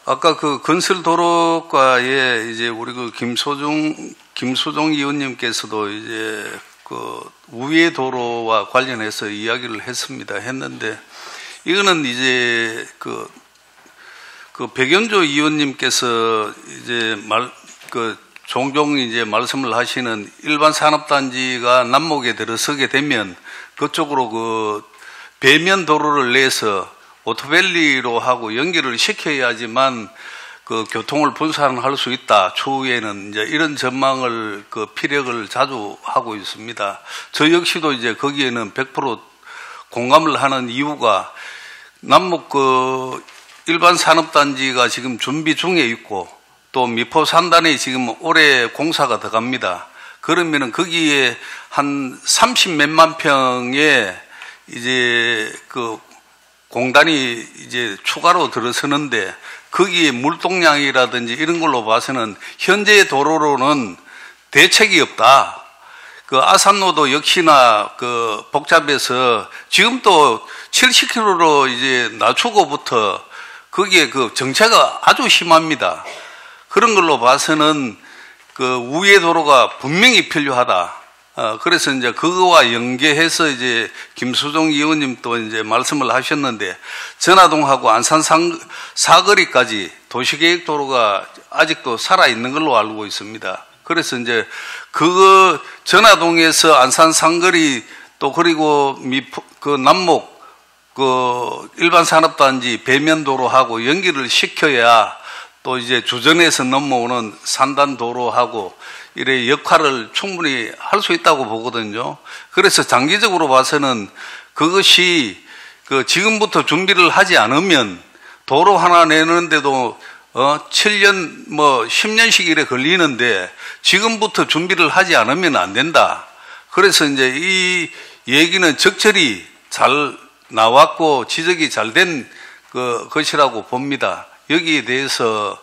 아까 그 건설도로과에 이제 우리 그 김소종 의원님께서도 이제 그 우회 도로와 관련해서 이야기를 했는데 이거는 이제 그 백연조 의원님께서 이제 종종 이제 말씀을 하시는 일반 산업단지가 남목에 들어서게 되면 그쪽으로 그 배면 도로를 내서 오토밸리로 하고 연결을 시켜야지만 그 교통을 분산할 수 있다. 추후에는 이제 이런 전망을 그 피력을 자주 하고 있습니다. 저 역시도 이제 거기에는 100% 공감을 하는 이유가 남목 그 일반 산업단지가 지금 준비 중에 있고 또 미포 산단에 지금 올해 공사가 들어갑니다. 그러면은 거기에 한 30몇만 평의 이제 그 공단이 이제 추가로 들어서는데 거기에 물동량이라든지 이런 걸로 봐서는 현재의 도로로는 대책이 없다. 그 아산로도 역시나 그 복잡해서 지금 또 70km로 이제 낮추고부터 거기에 그 정체가 아주 심합니다. 그런 걸로 봐서는 그 우회 도로가 분명히 필요하다. 그래서 이제 그거와 연계해서 이제 김수종 의원님 또 이제 말씀을 하셨는데 전화동하고 안산 사거리까지 도시계획 도로가 아직도 살아있는 걸로 알고 있습니다. 그래서 이제 그거 전화동에서 안산 상거리 또 그리고 그 남목 그 일반 산업단지 배면도로하고 연결을 시켜야 또 이제 주전에서 넘어오는 산단도로하고 이래 역할을 충분히 할 수 있다고 보거든요. 그래서 장기적으로 봐서는 그것이 그 지금부터 준비를 하지 않으면 도로 하나 내는데도 7년 뭐 10년씩 이래 걸리는데 지금부터 준비를 하지 않으면 안 된다. 그래서 이제 이 얘기는 적절히 잘 나왔고 지적이 잘 된 것이라고 봅니다. 여기에 대해서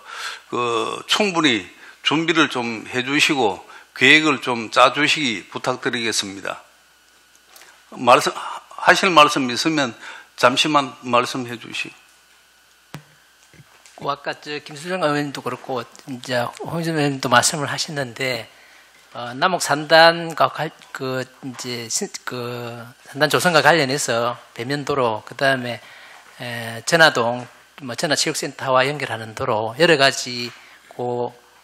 충분히 준비를 좀 해주시고 계획을 좀 짜주시기 부탁드리겠습니다. 하실 말씀 있으면 잠시만 말씀해 주시고. 아까 김수정 의원님도 그렇고 이제 홍준 의원님도 말씀을 하셨는데 남목 산단과 산단 조성과 관련해서 배면도로 그다음에 전화동 전화체육센터와 연결하는 도로 여러 가지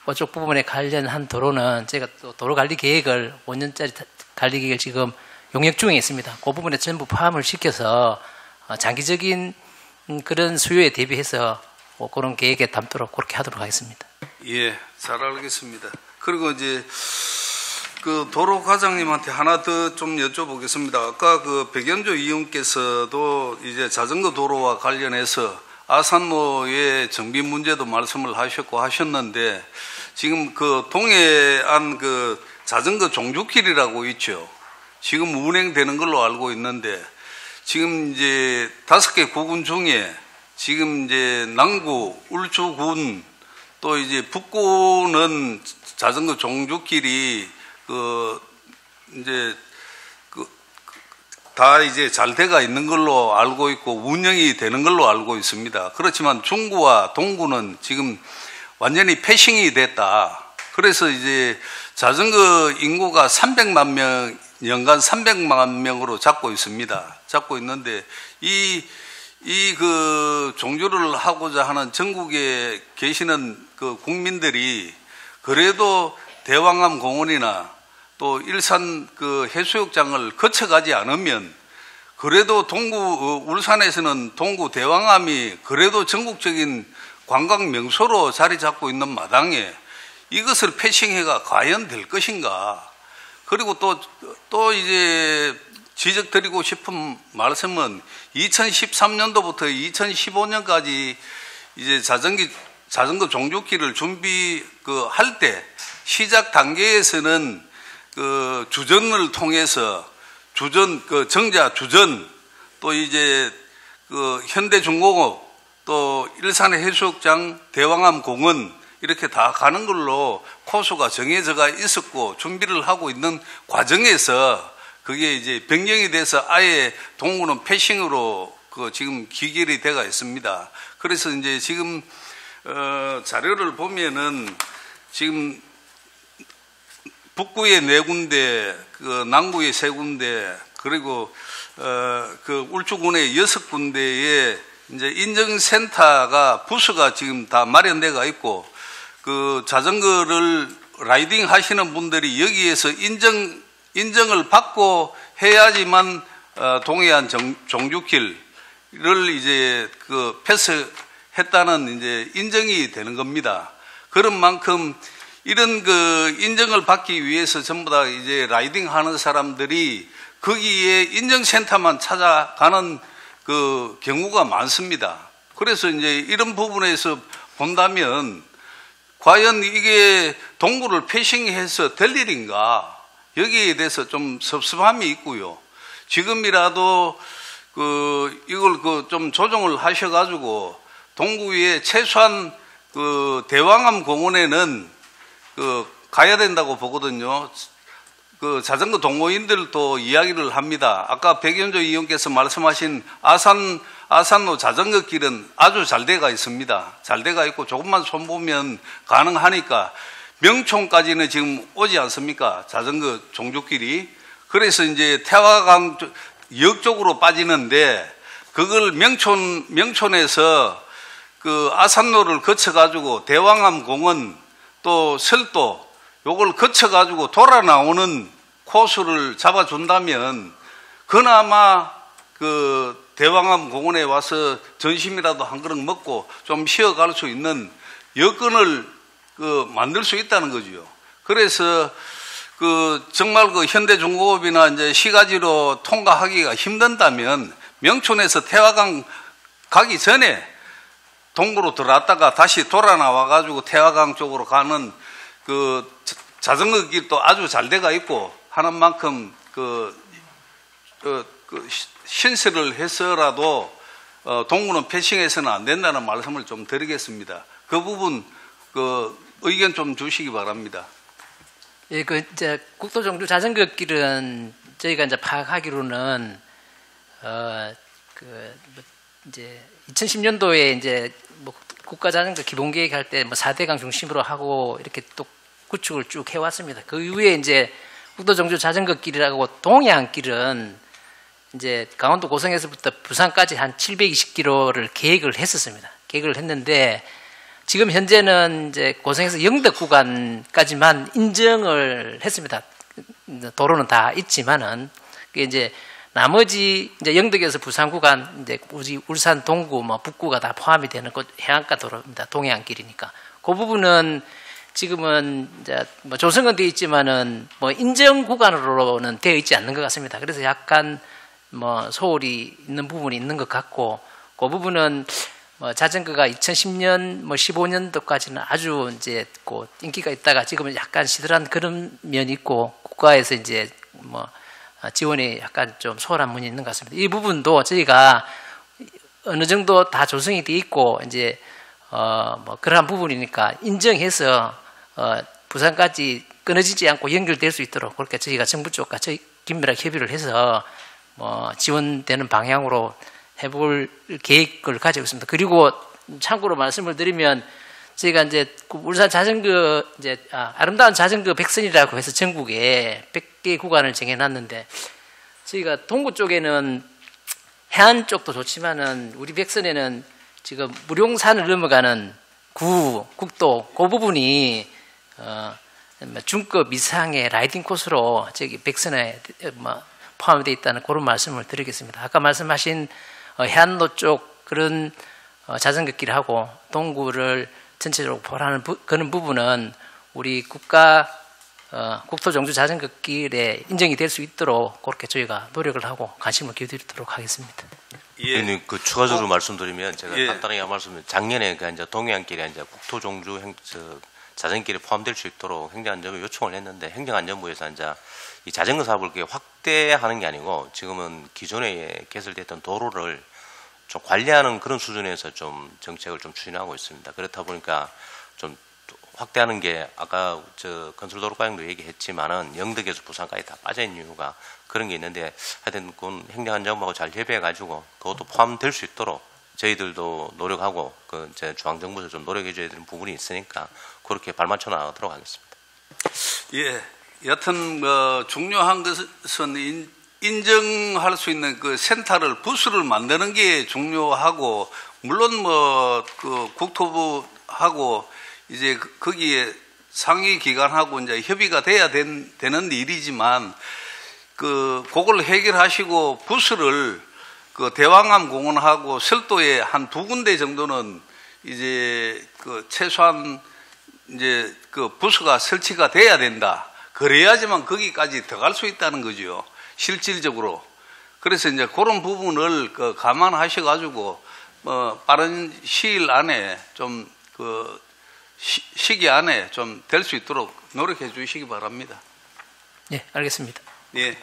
그쪽 부분에 관련한 도로는 제가 또 도로 관리 계획을 5년짜리 관리 계획을 지금 용역 중에 있습니다. 그 부분에 전부 포함을 시켜서 장기적인 그런 수요에 대비해서 그런 계획에 담도록 그렇게 하도록 하겠습니다. 예, 잘 알겠습니다. 그리고 이제 그 도로 과장님한테 하나 더 좀 여쭤보겠습니다. 아까 그 백연조 의원께서도 이제 자전거 도로와 관련해서 아산로의 정비 문제도 말씀을 하셨고 하셨는데 지금 그 동해안 그 자전거 종주길이라고 있죠. 지금 운행되는 걸로 알고 있는데 지금 이제 5개 구군 중에 지금 이제 남구, 울주군 또 이제 북구는 자전거 종주길이 다 이제 잘 돼가 있는 걸로 알고 있고 운영이 되는 걸로 알고 있습니다. 그렇지만 중구와 동구는 지금 완전히 패싱이 됐다. 그래서 이제 자전거 인구가 300만 명, 연간 300만 명으로 잡고 있습니다. 잡고 있는데 그 종주를 하고자 하는 전국에 계시는 그 국민들이 그래도 대왕암 공원이나 또 일산 그 해수욕장을 거쳐가지 않으면 그래도 울산에서는 동구 대왕암이 그래도 전국적인 관광 명소로 자리 잡고 있는 마당에 이것을 패싱해가 과연 될 것인가. 그리고 또 이제 지적드리고 싶은 말씀은 2013년도부터 2015년까지 이제 자전거 종주길을 할 때 시작 단계에서는 그 주전을 통해서 정자 주전 또 이제 그 현대중공업 또 일산의 해수욕장 대왕암 공원 이렇게 다 가는 걸로 코스가 정해져가 있었고 준비를 하고 있는 과정에서 그게 이제 변경이 돼서 아예 동구는 패싱으로 지금 기결이 돼가 있습니다. 그래서 이제 지금 자료를 보면은 지금 북구에 4군데, 남구에 3군데, 그리고 그 울주군에 6군데에 이제 인증센터가 부스가 지금 다 마련돼가 있고 그 자전거를 라이딩 하시는 분들이 여기에서 인정을 받고 해야지만 동해안 종주길을 이제 그 패스했다는 이제 인정이 되는 겁니다. 그런 만큼 이런 그 인정을 받기 위해서 전부 다 이제 라이딩 하는 사람들이 거기에 인증센터만 찾아가는 그 경우가 많습니다. 그래서 이제 이런 부분에서 본다면 과연 이게 동굴을 패싱해서 될 일인가, 여기에 대해서 좀 섭섭함이 있고요. 지금이라도 이걸 좀 조정을 하셔가지고 동구에 최소한 대왕암 공원에는 가야 된다고 보거든요. 자전거 동호인들도 이야기를 합니다. 아까 백연조 의원께서 말씀하신 아산로 자전거 길은 아주 잘 돼가 있습니다. 잘 돼가 있고 조금만 손보면 가능하니까 명촌까지는 지금 오지 않습니까? 자전거 종주길이. 그래서 이제 태화강 역 쪽으로 빠지는데 그걸 명촌에서 아산로를 거쳐가지고 대왕암 공원 또 설도 요걸 거쳐가지고 돌아 나오는 코스를 잡아준다면 그나마 대왕암 공원에 와서 점심이라도 한 그릇 먹고 좀 쉬어갈 수 있는 여건을 만들 수 있다는 거죠. 그래서 정말 현대중공업이나 이제 시가지로 통과하기가 힘든다면 명촌에서 태화강 가기 전에 동구로 들어왔다가 다시 돌아 나와가지고 태화강 쪽으로 가는 자전거 길도 아주 잘 돼가 있고 하는 만큼 신설을 해서라도 동구는 패싱해서는 안 된다는 말씀을 좀 드리겠습니다. 그 부분 의견 좀 주시기 바랍니다. 예, 이제 국토종주 자전거 길은 저희가 이제 파악하기로는 이제 2010년도에 이제 국가 자전거 기본 계획할 때 4대강 중심으로 하고 이렇게 또 구축을 쭉 해왔습니다. 그 이후에 이제 국토종주 자전거 길이라고 동해안길은 이제 강원도 고성에서부터 부산까지 한 720km를 계획을 했었습니다. 계획을 했는데 지금 현재는 이제 고성에서 영덕 구간까지만 인정을 했습니다. 도로는 다 있지만은 그게 이제 나머지 이제 영덕에서 부산 구간 이제 울산 동구 북구가 다 포함이 되는 해안가 도로입니다. 동해안길이니까 그 부분은 지금은 이제 조성은 되어 있지만은 인정 구간으로는 되어 있지 않는 것 같습니다. 그래서 약간 소홀히 있는 부분이 있는 것 같고 그 부분은 자전거가 2010년 15년도까지는 아주 이제 인기가 있다가 지금은 약간 시들한 그런 면이 있고 국가에서 이제 지원이 약간 좀 소홀한 면이 있는 것 같습니다. 이 부분도 저희가 어느 정도 다 조성이 돼 있고 이제 그러한 부분이니까 인정해서 부산까지 끊어지지 않고 연결될 수 있도록 그렇게 저희가 정부 쪽과 저희 긴밀하게 협의를 해서 지원되는 방향으로 해볼 계획을 가지고 있습니다. 그리고 참고로 말씀을 드리면 저희가 이제 울산 자전거 아름다운 자전거 백선이라고 해서 전국에 100개 구간을 정해놨는데 저희가 동구 쪽에는 해안 쪽도 좋지만은 우리 백선에는 지금 무룡산을 넘어가는 국도 그 부분이 중급 이상의 라이딩 코스로 저기 백선에 포함되어 있다는 그런 말씀을 드리겠습니다. 아까 말씀하신 해안로 쪽 그런 자전거길하고 동구를 전체적으로 포함하는 그런 부분은 우리 국토종주 자전거길에 인정이 될 수 있도록 그렇게 저희가 노력을 하고 관심을 기울이도록 하겠습니다. 예. 추가적으로 말씀드리면 제가 간단하게 말씀드리면 작년에 이제 동해안길에 이제 국토종주 자전거길에 포함될 수 있도록 행정안전부 요청을 했는데 행정안전부에서 이제 이 자전거 사업을 확대하는 게 아니고 지금은 기존에 개설됐던 도로를 좀 관리하는 그런 수준에서 좀 정책을 좀 추진하고 있습니다. 그렇다 보니까 좀 확대하는 게 아까 건설도로과장도 얘기했지만은 영덕에서 부산까지 다 빠져 있는 이유가 그런 게 있는데 하여튼 그건 행정안전부하고 잘 협의해가지고 그것도 포함될 수 있도록 저희들도 노력하고 중앙정부에서 좀 노력해줘야 되는 부분이 있으니까 그렇게 발맞춰 나가도록 하겠습니다. 예. 여튼 중요한 것은 인정할 수 있는 센터를 부스를 만드는 게 중요하고 물론 국토부하고 이제 거기에 상위 기관하고 이제 협의가 돼야 되는 일이지만 그걸 해결하시고 부스를 그 대왕암 공원하고 설도에 한 2군데 정도는 이제 그 최소한 이제 그 부스가 설치가 돼야 된다. 그래야지만 거기까지 들어갈 수 있다는 거죠. 실질적으로. 그래서 이제 그런 부분을 그 감안하셔가지고 빠른 시일 안에 좀 그 시기 안에 좀 될 수 있도록 노력해 주시기 바랍니다. 예, 알겠습니다. 예.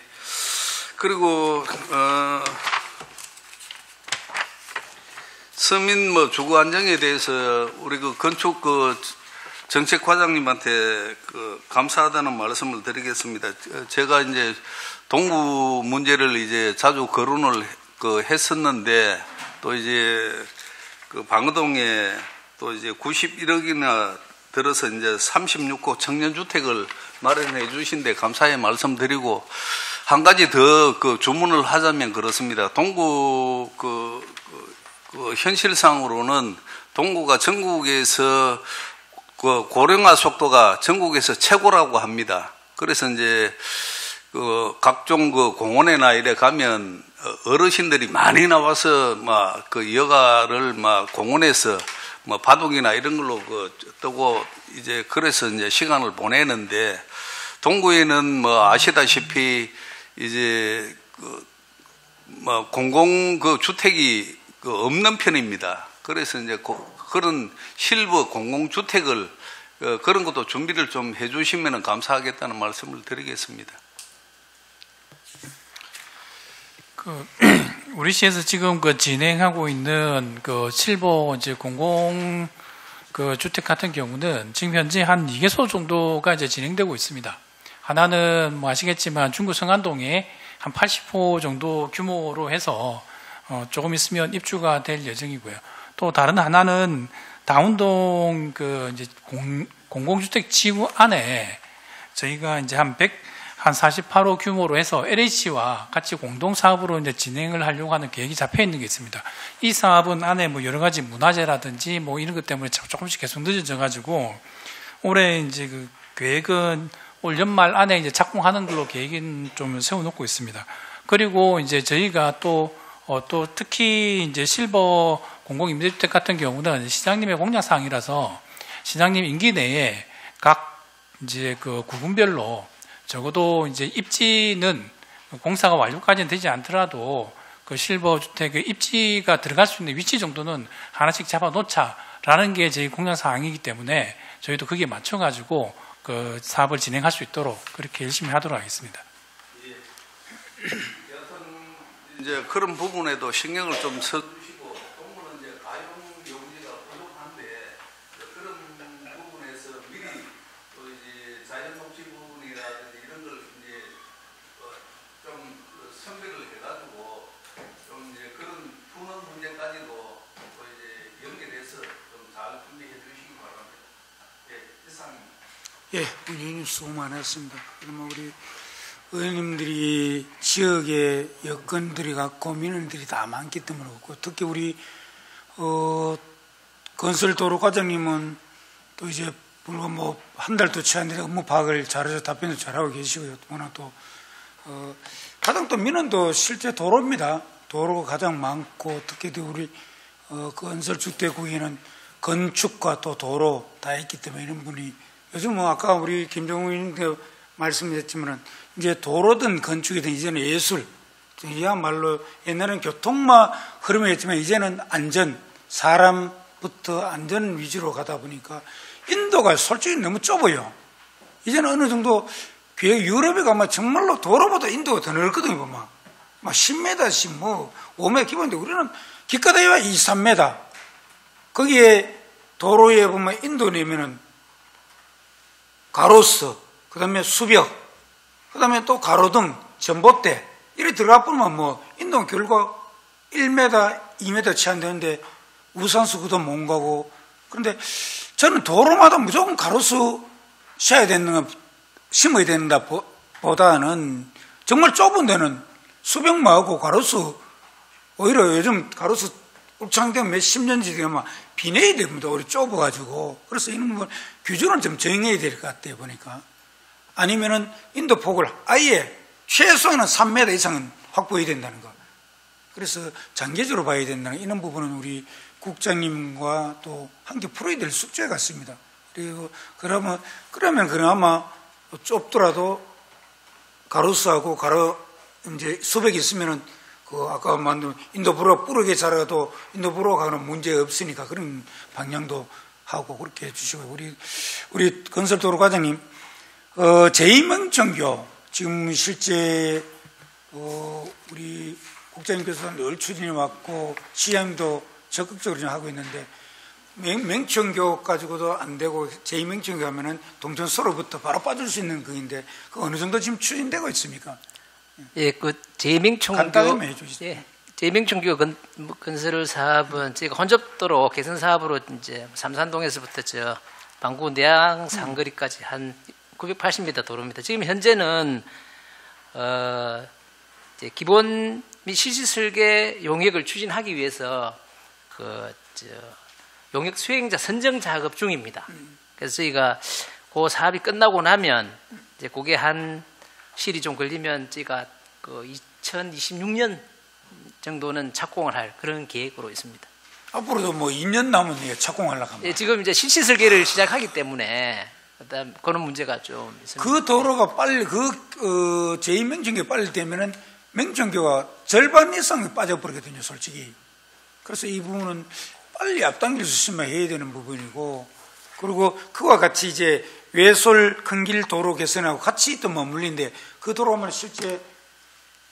그리고 서민 주거 안정에 대해서 우리 그 건축 정책 과장님한테 감사하다는 말씀을 드리겠습니다. 제가 이제 동구 문제를 이제 자주 거론을 했었는데 또 이제 방어동에 또 이제 91억이나 들어서 이제 36호 청년주택을 마련해 주신데 감사의 말씀드리고 한 가지 더 주문을 하자면 그렇습니다. 동구 현실상으로는 동구가 전국에서 고령화 속도가 전국에서 최고라고 합니다. 그래서 이제 각종 공원에나 이래 가면 어르신들이 많이 나와서 여가를 공원에서 바둑이나 이런 걸로 뜨고 이제 그래서 이제 시간을 보내는데 동구에는 아시다시피 이제 공공 주택이 없는 편입니다. 그래서 이제 그런 실버 공공주택을 그런 것도 준비를 좀 해주시면 감사하겠다는 말씀을 드리겠습니다. 우리 시에서 지금 진행하고 있는 실버 이제 공공 주택 같은 경우는 지금 현재 한 2개소 정도가 이제 진행되고 있습니다. 하나는 아시겠지만 중구 성안동에 한 80호 정도 규모로 해서 조금 있으면 입주가 될 예정이고요. 또 다른 하나는 다운동 이제 공공주택 지구 안에 저희가 이제 한 48호 규모로 해서 LH와 같이 공동 사업으로 이제 진행을 하려고 하는 계획이 잡혀 있는 게 있습니다. 이 사업은 안에 여러 가지 문화재라든지 이런 것 때문에 조금씩 계속 늦어져 가지고 올해 이제 계획은 올 연말 안에 이제 착공하는 걸로 계획은 좀 세워놓고 있습니다. 그리고 이제 저희가 또 특히 이제 실버 공공임대주택 같은 경우는 시장님의 공약사항이라서 시장님 임기 내에 각 이제 구분별로 적어도 이제 입지는 공사가 완료까지는 되지 않더라도 실버 주택의 입지가 들어갈 수 있는 위치 정도는 하나씩 잡아 놓자라는 게 저희 공약사항이기 때문에 저희도 거기에 맞춰가지고 사업을 진행할 수 있도록 그렇게 열심히 하도록 하겠습니다. 이제 그런 부분에도 신경을 좀 써주시고 동구는 이제 가용 용지가 부족한데 그런 부분에서 미리 또 이제 자연녹지 부분이라든지 이런 걸 이제 좀 선별을 해가지고 좀 이제 그런 푸는 문제까지도 또 이제 연계돼서 좀 잘 준비해 주시기 바랍니다. 예, 이상입니다. 예, 의원님 수고 많았습니다. 그러면 우리 의원님들이 지역의 여건들이 갖고 민원들이 다 많기 때문에 그렇고 특히 우리 건설도로 과장님은 또 이제 불과 한 달도 채 안 되는 업무 파악을 잘해서 답변도 잘하고 계시고요. 워낙 또 가장 또 민원도 실제 도로입니다. 도로가 가장 많고 특히 또 우리 건설주택국에는 건축과 또 도로 다 있기 때문에 이런 분이 요즘 아까 우리 김정우 의원님도 말씀하셨지만은 이제 도로든 건축이든 이제는 예술, 이야말로 옛날에는 교통만 흐름이었지만 이제는 안전, 사람부터 안전 위주로 가다 보니까 인도가 솔직히 너무 좁아요. 이제는 어느 정도 유럽에 가면 정말로 도로보다 인도가 더 넓거든요. 막 10m씩 5m 기본인데 우리는 기껏해야 2, 3m. 거기에 도로에 보면 인도 내면은 가로수, 그 다음에 수벽, 그 다음에 또 가로등, 전봇대, 이렇게 들어가 보면 인도는 결국 1m, 2m 채 안 되는데 우산수 그도 못 가고 그런데 저는 도로마다 무조건 가로수 씌워야 되는, 심어야 된다 보다는 정말 좁은 데는 수벽만 하고 가로수, 오히려 요즘 가로수 울창되면 몇십 년 지나면 비내야 됩니다. 우리 좁아가지고. 그래서 이런 부분 규정을 좀 정해야 될 것 같아요, 보니까. 아니면은 인도 폭을 아예 최소한은 3m 이상은 확보해야 된다는 거. 그래서 장기적으로 봐야 된다는 이런 부분은 우리 국장님과 또 함께 풀어야 될 숙제 같습니다. 그리고 그러면 그나마 좁더라도 가로수하고 이제 수백이 있으면은 그 아까 만든 인도불호 뿌르게 자라도 인도불호가 가는 문제 없으니까 그런 방향도 하고 그렇게 해주시고 우리 건설도로 과장님 제2명천교 지금 실제 우리 국장님께서 늘 추진해 왔고 시행도 적극적으로 하고 있는데 맹천교 가지고도 안 되고 제2명천교 하면은 동천서로부터 바로 빠질 수 있는 그인데 그 어느 정도 지금 추진되고 있습니까? 예, 그 제2명천교 간단히 해주시죠. 예, 제2명천교 건설 사업은 저희가 혼접도로 개선 사업으로 이제 삼산동에서부터 저 방구 내양 상거리까지 한 980m 도로입니다. 지금 현재는 이제 기본 및 실시 설계 용역을 추진하기 위해서 용역 수행자 선정 작업 중입니다. 그래서 저희가 그 사업이 끝나고 나면 이제 그게 한 실이 좀 걸리면 저희가 그 2026년 정도는 착공을 할 그런 계획으로 있습니다. 앞으로도 뭐 2년 남은 착공하려고 합니다. 예, 지금 이제 실시 설계를 시작하기 때문에 일단 그런 문제가 좀 있습니다. 그 도로가 빨리 제2명천교 빨리 되면은 명천교가 절반 이상이 빠져버리거든요, 솔직히. 그래서 이 부분은 빨리 앞당길 수 있으면 해야 되는 부분이고, 그리고 그와 같이 이제 외솔 큰길 도로 개선하고 같이 또 머물리는데 그 도로만 실제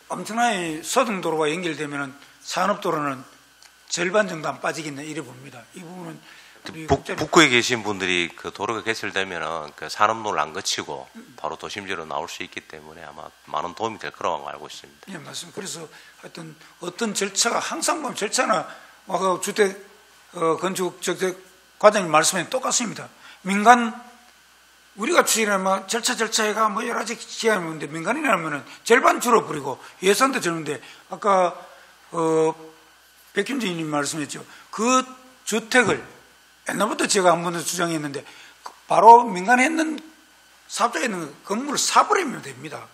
엄청나게 서등도로가 연결되면은 산업도로는 절반 정도 안 빠지겠네 이래 봅니다. 이 부분은 북구에 계신 분들이 그 도로가 개설되면은 그 산업로를 안 거치고 바로 도심지로 나올 수 있기 때문에 아마 많은 도움이 될 거라고 알고 있습니다. 네, 맞습니다. 그래서 하여튼 어떤 절차가 항상 보면 절차나 아까 주택 건축 적재 과장님 말씀에 똑같습니다. 민간 우리가 추진하면 절차가 뭐 여러 가지 기한이 있는데 민간이라면은 절반 줄어버리고 예산도 적는데 아까 백김진님 말씀했죠. 그 주택을 옛날부터 제가 한 번도 주장했는데 바로 민간에 있는 사업자에 있는 건물을 사버리면 됩니다.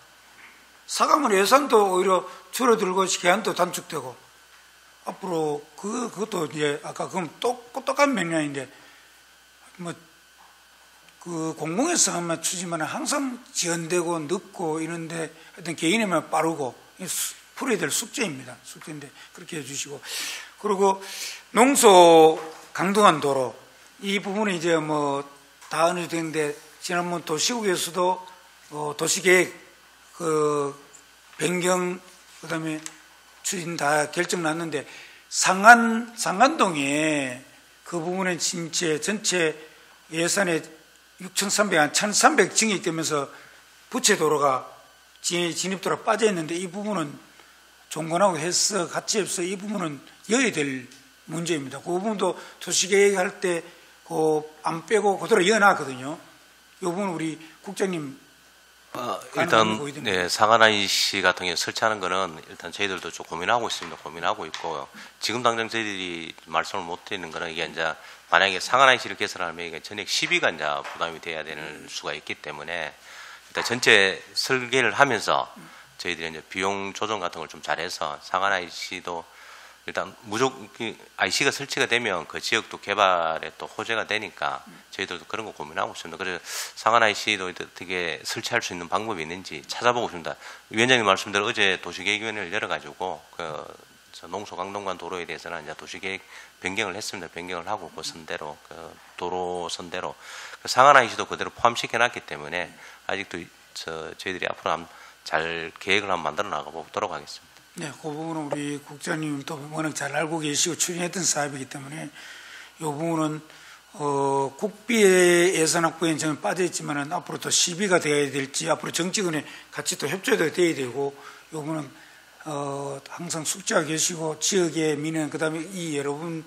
사가면 예산도 오히려 줄어들고 기한도 단축되고 앞으로 그것도 이제 아까 그럼 똑똑한 맥락인데 뭐 그 공공에서 하면 추진만 항상 지연되고 늦고 이런데 하여튼 개인에만 빠르고 풀어야 될 숙제입니다. 숙제인데 그렇게 해주시고 그리고 농소 강동안 도로 이 부분은 이제 뭐 다 어느 정도 되는데 지난번 도시국에서도 도시계획 변경 그다음에 추진 다 결정 났는데 상안동에 그 부분은 진짜 전체 예산에 1,300 증액되면서 부채도로가 진입도로 빠져 있는데 이 부분은 종건하고 해서 같이 해서 이 부분은 여야 될 문제입니다. 그 부분도 도시계획할 때 안 빼고 그대로 이어놨거든요. 이 부분 우리 국장님 일단 네, 상하나이시 같은 경우 설치하는 거는 일단 저희들도 좀 고민하고 있습니다. 고민하고 있고 지금 당장 저희들이 말씀을 못 드리는 거는 이게 이제 만약에 상하나이시를 개설하면 이게 전액 시비가 이제 부담이 돼야 되는 수가 있기 때문에 일단 전체 설계를 하면서 저희들이 이제 비용 조정 같은 걸 좀 잘해서 상하나이시도 일단 무조건 IC가 설치가 되면 그 지역도 개발에 또 호재가 되니까 저희들도 그런 거 고민하고 있습니다. 그래서 상한 IC도 어떻게 설치할 수 있는 방법이 있는지 찾아보고 있습니다. 위원장님 말씀대로 어제 도시계획위원회를 열어가지고 농소 강동관 도로에 대해서는 이제 도시계획 변경을 했습니다. 변경을 하고 그 선대로 도로 선대로 상한 IC도 그대로 포함시켜놨기 때문에 아직도 저희들이 앞으로 잘 계획을 한번 만들어 나가보도록 하겠습니다. 네, 그 부분은 우리 국장님 또 워낙 잘 알고 계시고 추진했던 사업이기 때문에 이 부분은 국비의 예산 확보에 저는 빠져있지만은 앞으로 또 시비가 되어야 될지 앞으로 정치권에 같이 또 협조도 돼야 되고 이 부분은 항상 숙지하고 계시고 지역의 민원 그다음에 이 여러분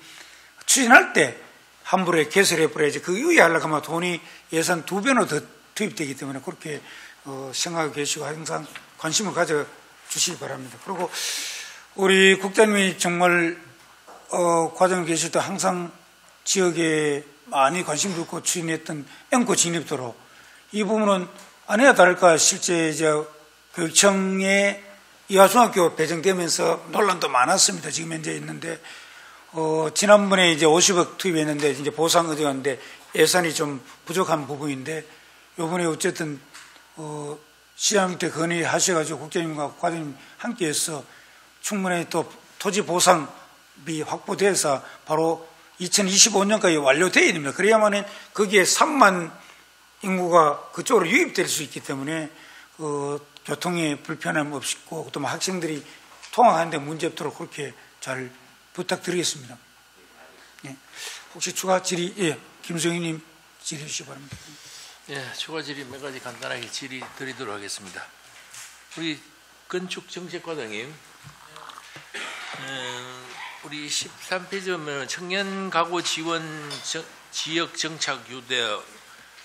추진할 때 함부로 개설해 버려야지 그 이후에 하려고 하면 돈이 예산 2배로 더 투입되기 때문에 그렇게 생각하고 계시고 항상 관심을 가져 주시기 바랍니다. 그리고 우리 국장님이 정말 과정에 계실 때 항상 지역에 많이 관심 갖고 추진했던 앵코 진입도로 이 부분은 아니나 다를까 실제 이제 교육청에 이화중학교 배정되면서 논란도 많았습니다. 지금 현재 있는데 지난번에 이제 50억 투입했는데 이제 보상 어디 갔는데 예산이 좀 부족한 부분인데 이번에 어쨌든 시장 때 건의하셔가지고 국장님과 과장님 함께해서 충분히 또 토지 보상비 확보돼서 바로 2025년까지 완료돼야 됩니다. 그래야만 거기에 3만 인구가 그쪽으로 유입될 수 있기 때문에 교통에 불편함 없고 또 학생들이 통학하는데 문제 없도록 그렇게 잘 부탁드리겠습니다. 예. 혹시 추가 질의, 예, 김성희님 질의 주시기 바랍니다. 예, 추가 질의 몇 가지 간단하게 질의 드리도록 하겠습니다. 우리 건축정책과장님, 우리 13페이지 보면 청년 가구 지원 지역 정착 유대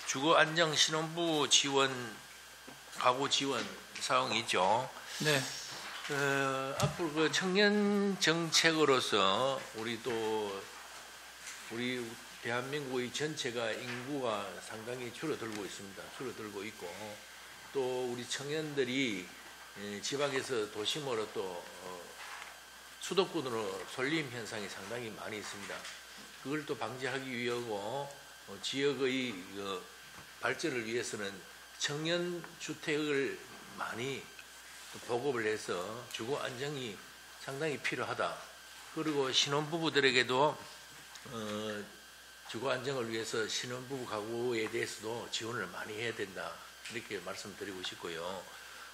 주거 안정 신혼부부 지원 가구 지원 사항이 있죠. 네. 앞으로 그 청년 정책으로서 우리 대한민국의 전체가 인구가 상당히 줄어들고 있습니다. 줄어들고 있고 또 우리 청년들이 지방에서 도심으로 또 수도권으로 쏠림 현상이 상당히 많이 있습니다. 그걸 또 방지하기 위하고 지역의 발전을 위해서는 청년 주택을 많이 보급을 해서 주거 안정이 상당히 필요하다. 그리고 신혼부부들에게도 주거 안정을 위해서 신혼부부 가구에 대해서도 지원을 많이 해야 된다. 이렇게 말씀드리고 싶고요.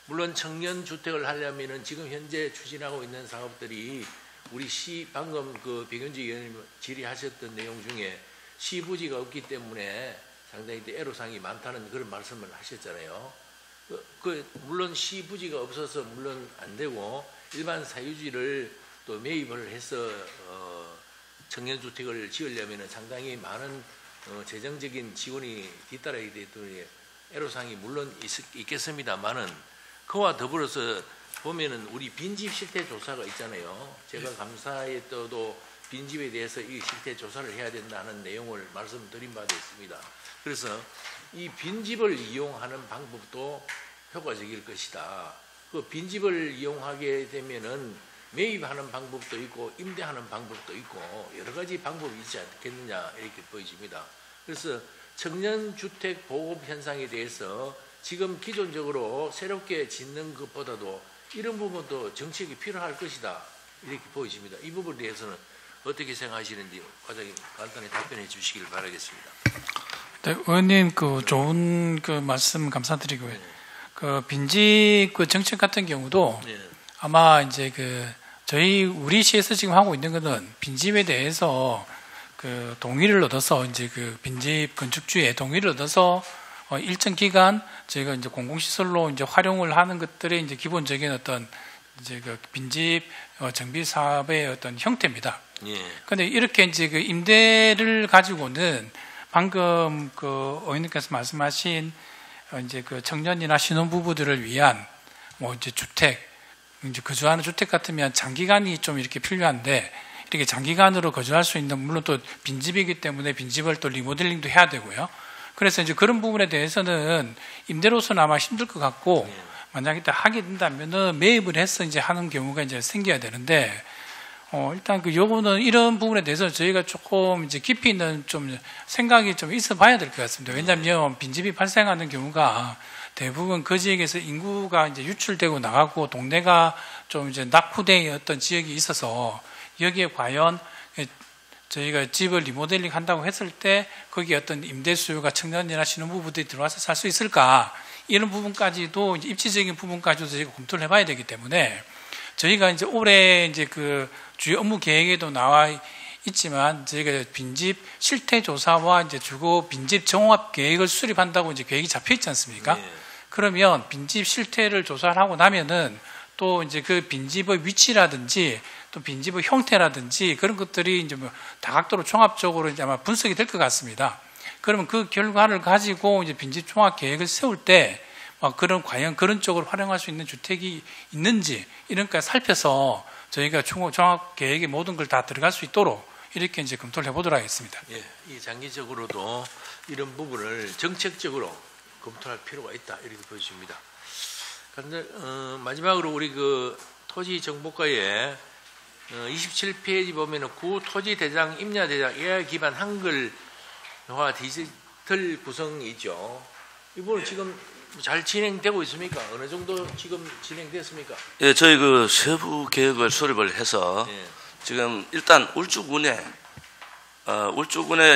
물론 청년 주택을 하려면은 지금 현재 추진하고 있는 사업들이 우리 시 방금 그 백윤지 의원님 질의하셨던 내용 중에 시 부지가 없기 때문에 상당히 애로사항이 많다는 그런 말씀을 하셨잖아요. 물론 시 부지가 없어서 물론 안 되고 일반 사유지를 또 매입을 해서 청년 주택을 지으려면 상당히 많은 재정적인 지원이 뒤따라야 되기 때문에 애로사항이 물론 있겠습니다만은 그와 더불어서 보면은 우리 빈집 실태 조사가 있잖아요. 제가 감사에 또도 빈집에 대해서 이 실태 조사를 해야 된다는 내용을 말씀드린 바도 있습니다. 그래서 이 빈집을 이용하는 방법도 효과적일 것이다. 그 빈집을 이용하게 되면은 매입하는 방법도 있고 임대하는 방법도 있고 여러 가지 방법이 있지 않겠느냐 이렇게 보여집니다. 그래서 청년주택 보급 현상에 대해서 지금 기존적으로 새롭게 짓는 것보다도 이런 부분도 정책이 필요할 것이다 이렇게 보여집니다. 이 부분에 대해서는 어떻게 생각하시는지 과장님 간단히 답변해 주시길 바라겠습니다. 네, 의원님 그 좋은 그 말씀 감사드리고요. 네. 그 빈집 그 정책 같은 경우도 네. 아마 이제 우리 시에서 지금 하고 있는 것은 빈집에 대해서 그 동의를 얻어서 이제 그 빈집 건축주의 동의를 얻어서 일정 기간 저희가 이제 공공시설로 이제 활용을 하는 것들의 이제 기본적인 어떤 이제 그 빈집 정비 사업의 어떤 형태입니다. 그런데 이렇게 이제 그 임대를 가지고는 방금 그 의원님께서 말씀하신 이제 그 청년이나 신혼부부들을 위한 뭐 이제 주택, 이제 거주하는 주택 같으면 장기간이 좀 이렇게 필요한데 이렇게 장기간으로 거주할 수 있는 물론 또 빈집이기 때문에 빈집을 또 리모델링도 해야 되고요. 그래서 이제 그런 부분에 대해서는 임대로서는 아마 힘들 것 같고 만약에 하게 된다면은 매입을 해서 이제 하는 경우가 이제 생겨야 되는데 일단 그 요거는 이런 부분에 대해서 저희가 조금 이제 깊이 있는 좀 생각이 좀 있어 봐야 될 것 같습니다. 왜냐하면 빈집이 발생하는 경우가 대부분 그 지역에서 인구가 이제 유출되고 나가고 동네가 좀 이제 낙후된 어떤 지역이 있어서 여기에 과연 저희가 집을 리모델링 한다고 했을 때 거기에 어떤 임대 수요가 청년이나 신혼부부들이 들어와서 살 수 있을까 이런 부분까지도 이제 입지적인 부분까지도 저희가 검토를 해봐야 되기 때문에 저희가 이제 올해 이제 그 주요 업무 계획에도 나와 있지만 저희가 빈집 실태 조사와 이제 주거 빈집 종합 계획을 수립한다고 이제 계획이 잡혀 있지 않습니까? 네. 그러면 빈집 실태를 조사를 하고 나면은 또 이제 그 빈집의 위치라든지 또 빈집의 형태라든지 그런 것들이 이제 뭐 다각도로 종합적으로 이제 아마 분석이 될 것 같습니다. 그러면 그 결과를 가지고 이제 빈집 종합 계획을 세울 때 과연 그런 쪽으로 활용할 수 있는 주택이 있는지 이런 거 살펴서 저희가 종합 계획에 모든 걸 다 들어갈 수 있도록 이렇게 이제 검토를 해보도록 하겠습니다. 예, 이 장기적으로도 이런 부분을 정책적으로 검토할 필요가 있다 이렇게 보여집니다. 그런데 마지막으로 우리 그 토지정보과에 27페이지 보면은 구 토지대장, 임야대장 AI 기반 한글화 디지털 구성이죠. 이 부분 지금 잘 진행되고 있습니까? 어느 정도 지금 진행됐습니까? 예, 저희 그 세부 계획을 수립을 해서 예. 지금 일단 울주군에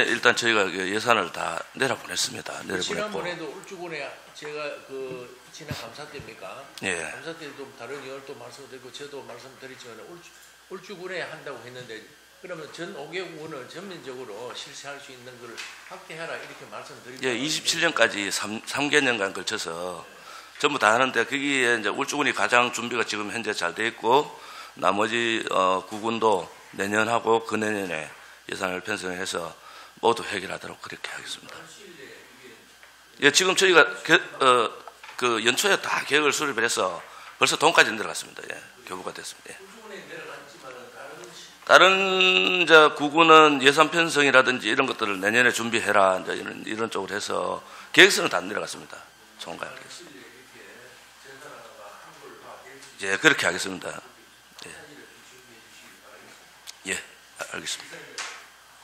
일단 저희가 예산을 다 내려보냈습니다. 내려보냈고. 지난번에도 울주군에 제가 그 지난 감사 때입니까? 예. 감사 때도 다른 의원도 말씀드리고 저도 말씀드리지만 울주군에 한다고 했는데 그러면 전 5개군을 전면적으로 실시할 수 있는 걸 확대하라 이렇게 말씀드립니다. 예, 27년까지 3개년간 걸쳐서 전부 다 하는데 거기에 이제 울주군이 가장 준비가 지금 현재 잘 돼 있고 나머지 구군도 내년하고 그 내년에 예산을 편성해서 모두 해결하도록 그렇게 하겠습니다. 예, 지금 저희가 그 연초에 다 계획을 수립을 해서 벌써 돈까지 내려갔습니다. 예, 교부가 됐습니다. 예. 다른 이제 구군은 예산 편성이라든지 이런 것들을 내년에 준비해라 이제 이런 쪽으로 해서 계획서는 다 내려갔습니다. 총괄 계획서. 예, 그렇게 하겠습니다. 예, 알겠습니다.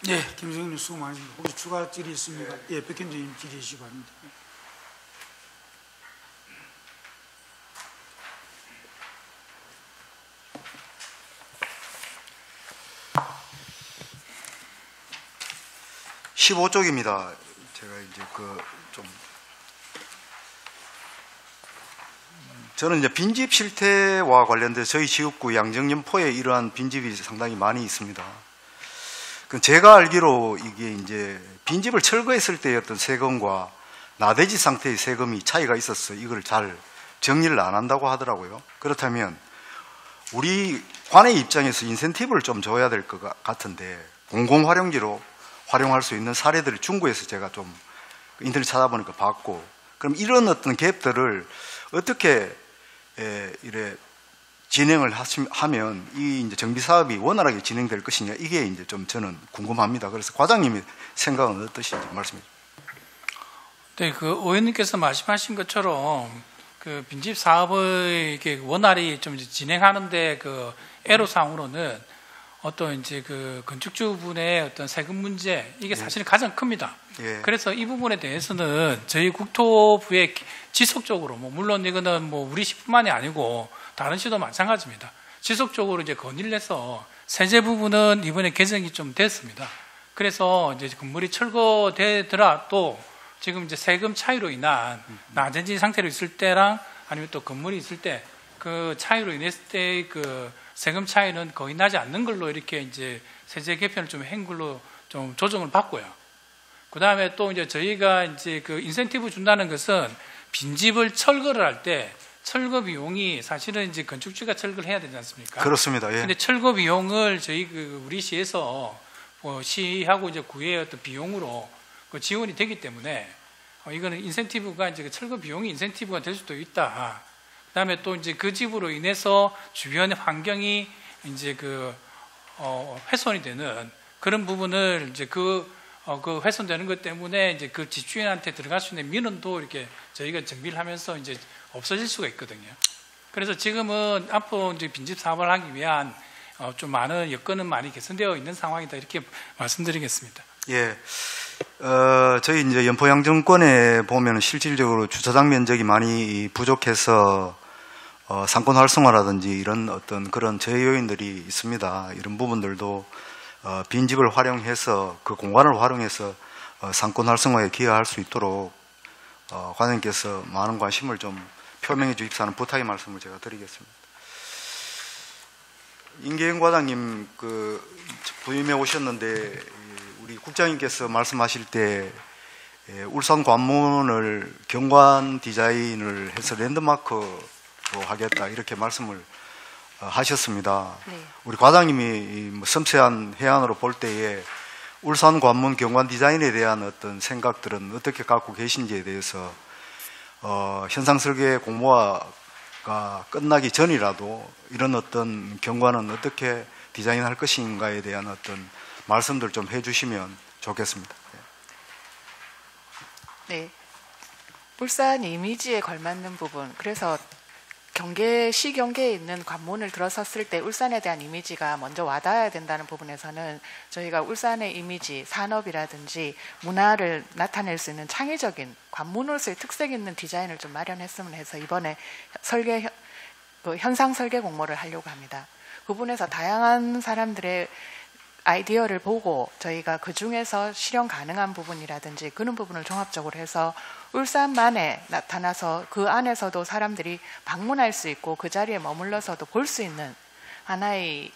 네, 김성윤 수고 많으십니다. 혹시 추가 질의 있습니까? 예, 백현재님 질의해 주시기 바랍니다. (15쪽입니다) 제가 이제 저는 이제 빈집 실태와 관련돼서 저희 지역구 양정연포에 이러한 빈집이 상당히 많이 있습니다. 제가 알기로 이게 이제 빈집을 철거했을 때의 어떤 세금과 나대지 상태의 세금이 차이가 있어서 이걸 잘 정리를 안 한다고 하더라고요. 그렇다면 우리 관의 입장에서 인센티브를 좀 줘야 될 것 같은데 공공활용지로 활용할 수 있는 사례들을 중구에서 제가 좀 인터넷 찾아보니까 봤고, 그럼 이런 어떤 갭들을 어떻게 이래 진행을 하면 이 이제 정비 사업이 원활하게 진행될 것이냐, 이게 이제 좀 저는 궁금합니다. 그래서 과장님의 생각은 어떠신지 말씀해 주세요. 네, 그 의원님께서 말씀하신 것처럼 그 빈집 사업을 이렇게 원활히 좀 진행하는데 그 애로사항으로는 어떤 이제 그 건축주분의 어떤 세금 문제, 이게 사실 가장 큽니다. 예. 그래서 이 부분에 대해서는 저희 국토부에 지속적으로, 물론 이거는 우리 시뿐만이 아니고 다른 시도 마찬가지입니다. 지속적으로 이제 건의를 해서 세제 부분은 이번에 개정이 좀 됐습니다. 그래서 이제 건물이 철거되더라도 지금 이제 세금 차이로 인한 나대지 상태로 있을 때랑 아니면 또 건물이 있을 때 그 차이로 인했을 때 그 세금 차이는 거의 나지 않는 걸로 이렇게 이제 세제 개편을 좀 한 걸로 좀 조정을 받고요. 그 다음에 또 이제 저희가 이제 그 인센티브 준다는 것은 빈집을 철거를 할 때 철거 비용이 사실은 이제 건축주가 철거를 해야 되지 않습니까? 그렇습니다. 예. 근데 철거 비용을 저희 우리 시에서 시하고 이제 구의 어떤 비용으로 지원이 되기 때문에 이거는 인센티브가 이제 철거 비용이 인센티브가 될 수도 있다. 그다음에 또 이제 그 집으로 인해서 주변의 환경이 이제 훼손이 되는 그런 부분을 이제 그 훼손되는 것 때문에 이제 그 집주인한테 들어갈 수 있는 민원도 이렇게 저희가 정비를 하면서 이제 없어질 수가 있거든요. 그래서 지금은 앞으로 이제 빈집 사업을 하기 위한 좀 많은 여건은 많이 개선되어 있는 상황이다, 이렇게 말씀드리겠습니다. 예. 저희 이제 연포 양정권에 보면 실질적으로 주차장 면적이 많이 부족해서 상권 활성화라든지 이런 어떤 그런 제어 요인들이 있습니다. 이런 부분들도 빈집을 활용해서 그 공간을 활용해서 상권 활성화에 기여할 수 있도록 과장님께서 많은 관심을 좀 표명해 주십사 하는 부탁의 말씀을 제가 드리겠습니다. 임계영 과장님 부임해 오셨는데 우리 국장님께서 말씀하실 때 울산 관문을 경관 디자인을 해서 랜드마크로 하겠다, 이렇게 말씀을 하셨습니다. 네. 우리 과장님이 섬세한 해안으로 볼 때에 울산 관문 경관 디자인에 대한 어떤 생각들은 어떻게 갖고 계신지에 대해서 현상 설계 공모와 끝나기 전이라도 이런 어떤 경관은 어떻게 디자인할 것인가에 대한 어떤 말씀들 좀 해주시면 좋겠습니다. 네, 울산 이미지에 걸맞는 부분, 그래서 시경계에 있는 관문을 들어섰을 때 울산에 대한 이미지가 먼저 와닿아야 된다는 부분에서는 저희가 울산의 이미지, 산업이라든지 문화를 나타낼 수 있는 창의적인 관문으로서의 특색 있는 디자인을 좀 마련했으면 해서 이번에 현상 설계 공모를 하려고 합니다. 그 부분에서 다양한 사람들의 아이디어를 보고 저희가 그 중에서 실현 가능한 부분이라든지 그런 부분을 종합적으로 해서 울산만에 나타나서 그 안에서도 사람들이 방문할 수 있고 그 자리에 머물러서도 볼 수 있는 하나의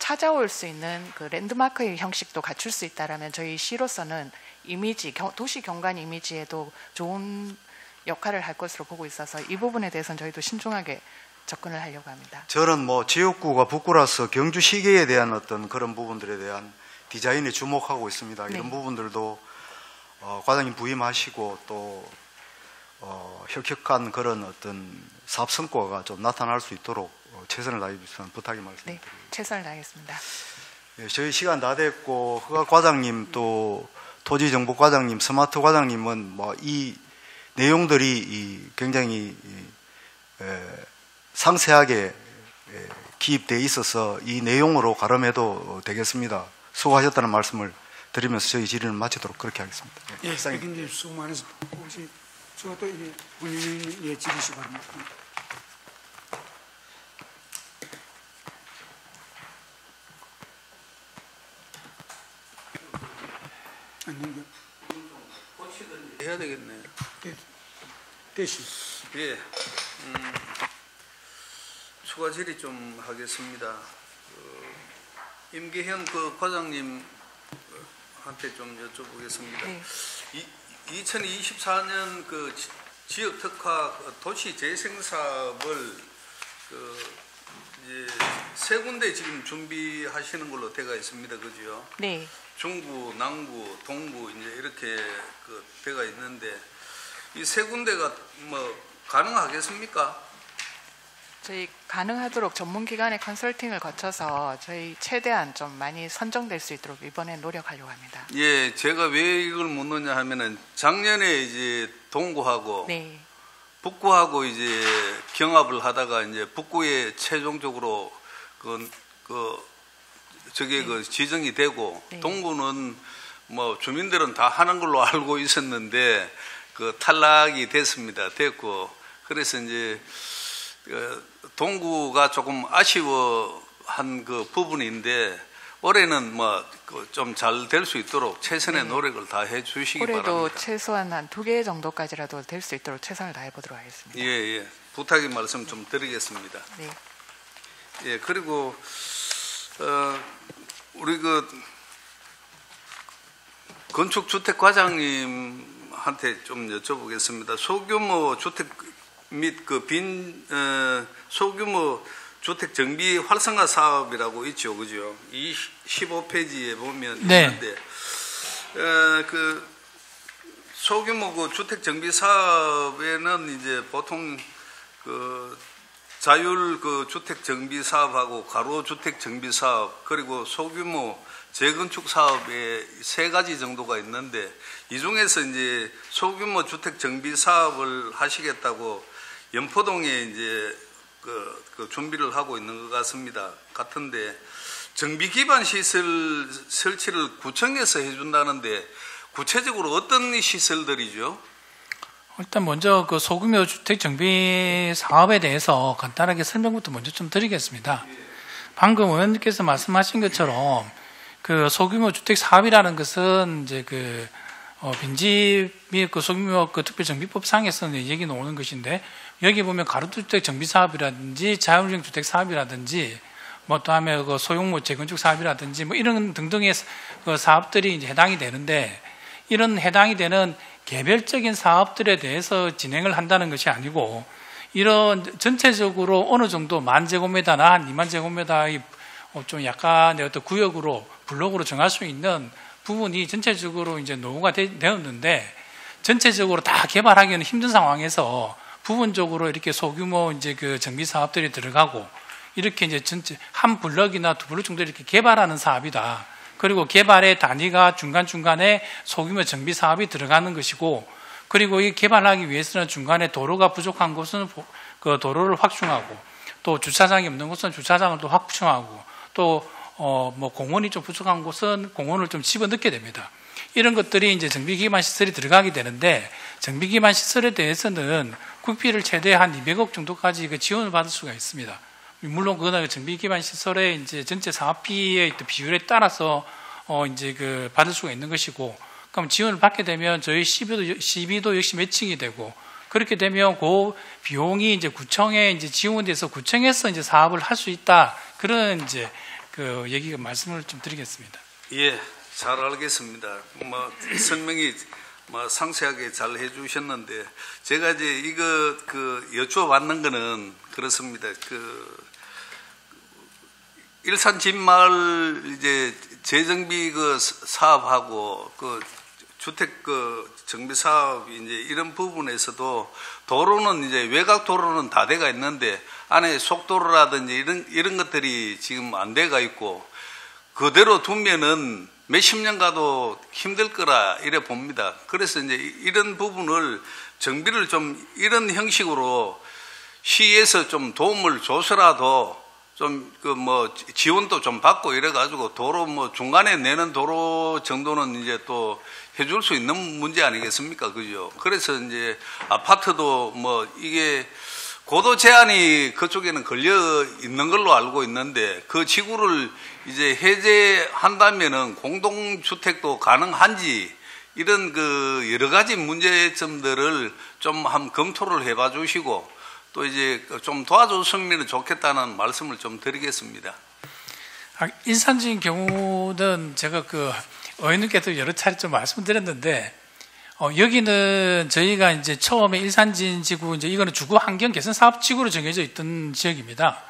찾아올 수 있는 그 랜드마크의 형식도 갖출 수 있다라면 저희 시로서는 이미지, 도시 경관 이미지에도 좋은 역할을 할 것으로 보고 있어서 이 부분에 대해서는 저희도 신중하게 접근을 하려고 합니다. 저는 지역구가 북구라서 경주 시계에 대한 어떤 그런 부분들에 대한 디자인에 주목하고 있습니다. 네. 이런 부분들도 과장님 부임하시고 또 혁혁한 그런 어떤 사업 성과가 좀 나타날 수 있도록 최선을 다해 주시면 부탁의 말씀드립니다. 네, 최선을 다하겠습니다. 예, 저희 시간 다 됐고 허각 과장님 또 토지정보 과장님, 스마트 과장님은 이 내용들이 굉장히 상세하게 기입되어 있어서 이 내용으로 가름해도 되겠습니다. 수고하셨다는 말씀을 드리면서 저희 질의를 마치도록 그렇게 하겠습니다. 예, 선생님 수고 많으십니다. 혹시 제가 또 이게 본인의 질의시 바랍니다. 해야 되겠네요. 대신. 예. 추가 질의 좀 하겠습니다. 임기현 과장님한테 좀 여쭤보겠습니다. 네. 2024년 지역 특화 도시 재생 사업을 이제 세 군데 지금 준비하시는 걸로 되어 있습니다. 그죠? 네. 중구, 남구, 동구 이제 이렇게 되어 있는데 이 세 군데가 가능하겠습니까? 저희 가능하도록 전문기관의 컨설팅을 거쳐서 저희 최대한 좀 많이 선정될 수 있도록 이번에 노력하려고 합니다. 예, 제가 왜 이걸 묻느냐 하면은 작년에 이제 동구하고 네. 북구하고 이제 경합을 하다가 이제 북구에 최종적으로 지정이 되고 네. 동구는 주민들은 다 하는 걸로 알고 있었는데 탈락이 됐고 그래서 이제 동구가 조금 아쉬워한 부분인데 올해는 좀 잘 될 수 있도록 최선의 네. 노력을 다해 주시기 올해도 바랍니다. 최소한 한 2개 정도까지라도 될 수 있도록 최선을 다해 보도록 하겠습니다. 예. 부탁의 말씀 좀 드리겠습니다. 네. 예, 그리고 우리 건축주택 과장님한테 좀 여쭤보겠습니다. 소규모 주택 및 소규모 주택 정비 활성화 사업이라고 있죠, 그죠? 이 15페이지에 보면 네. 있는데, 소규모 주택 정비 사업에는 이제 보통 자율 주택 정비 사업하고 가로 주택 정비 사업 그리고 소규모 재건축 사업에 세 가지 정도가 있는데 이 중에서 이제 소규모 주택 정비 사업을 하시겠다고 연포동에 이제 준비를 하고 있는 것 같은데 정비 기반 시설 설치를 구청에서 해준다는데 구체적으로 어떤 시설들이죠? 일단 먼저 소규모 주택 정비 사업에 대해서 간단하게 설명부터 먼저 좀 드리겠습니다. 방금 의원님께서 말씀하신 것처럼 소규모 주택 사업이라는 것은 이제 빈집 및 소규모 특별정비법상에서는 얘기 나오는 것인데 여기 보면 가로주택 정비 사업이라든지 자율형 주택 사업이라든지 또 다음에 소형모 재건축 사업이라든지 이런 등등의 사업들이 이제 해당이 되는데 이런 해당이 되는 개별적인 사업들에 대해서 진행을 한다는 것이 아니고 이런 전체적으로 어느 정도 10,000제곱미터나 한 20,000제곱미터의 좀 약간의 어떤 구역으로 블록으로 정할 수 있는 부분이 전체적으로 이제 노후가 되었는데 전체적으로 다 개발하기는 힘든 상황에서 부분적으로 이렇게 소규모 이제 그 정비 사업들이 들어가고 이렇게 이제 전체 한 블럭이나 두 블럭 정도 이렇게 개발하는 사업이다. 그리고 개발의 단위가 중간중간에 소규모 정비 사업이 들어가는 것이고, 그리고 이 개발하기 위해서는 중간에 도로가 부족한 곳은 그 도로를 확충하고, 또 주차장이 없는 곳은 주차장을 또 확충하고, 또 뭐 공원이 좀 부족한 곳은 공원을 좀 집어넣게 됩니다. 이런 것들이 이제 정비기반 시설이 들어가게 되는데, 정비기반 시설에 대해서는 국비를 최대 한 200억 정도까지 그 지원을 받을 수가 있습니다. 물론 그거는 정비기반 시설의 이제 전체 사업비의 비율에 따라서 이제 그 받을 수가 있는 것이고, 그럼 지원을 받게 되면 저희 시비도 역시 매칭이 되고, 그렇게 되면 그 비용이 이제 구청에 이제 지원돼서 구청에서 이제 사업을 할 수 있다. 그런 이제 그 얘기가 말씀을 좀 드리겠습니다. 예, 잘 알겠습니다. 뭐 설명이 뭐 상세하게 잘 해주셨는데, 제가 이제 이거 그 여쭤봤는 거는 그렇습니다. 그 일산 진마을 이제 재정비 그 사업하고 그 주택 그 정비 사업 이제 이런 부분에서도 도로는 이제 외곽 도로는 다 돼가 있는데 안에 속도로라든지 이런 것들이 지금 안 돼가 있고, 그대로 두면은 몇십 년 가도 힘들 거라 이래 봅니다. 그래서 이제 이런 부분을 정비를 좀 이런 형식으로 시에서 좀 도움을 줘서라도 좀 그 뭐 지원도 좀 받고 이래 가지고 도로 뭐 중간에 내는 도로 정도는 이제 또 해줄 수 있는 문제 아니겠습니까? 그죠? 그래서 이제 아파트도 뭐 이게 고도 제한이 그쪽에는 걸려 있는 걸로 알고 있는데, 그 지구를 이제 해제한다면은 공동주택도 가능한지, 이런 그 여러 가지 문제점들을 좀 한번 검토를 해봐 주시고, 또 이제 좀 도와줬으면 좋겠다는 말씀을 좀 드리겠습니다. 일산지인 경우는 제가 그 의원님께도 여러 차례 좀 말씀드렸는데, 여기는 저희가 이제 처음에 일산진 지구, 이제 이거는 주거 환경 개선 사업 지구로 정해져 있던 지역입니다.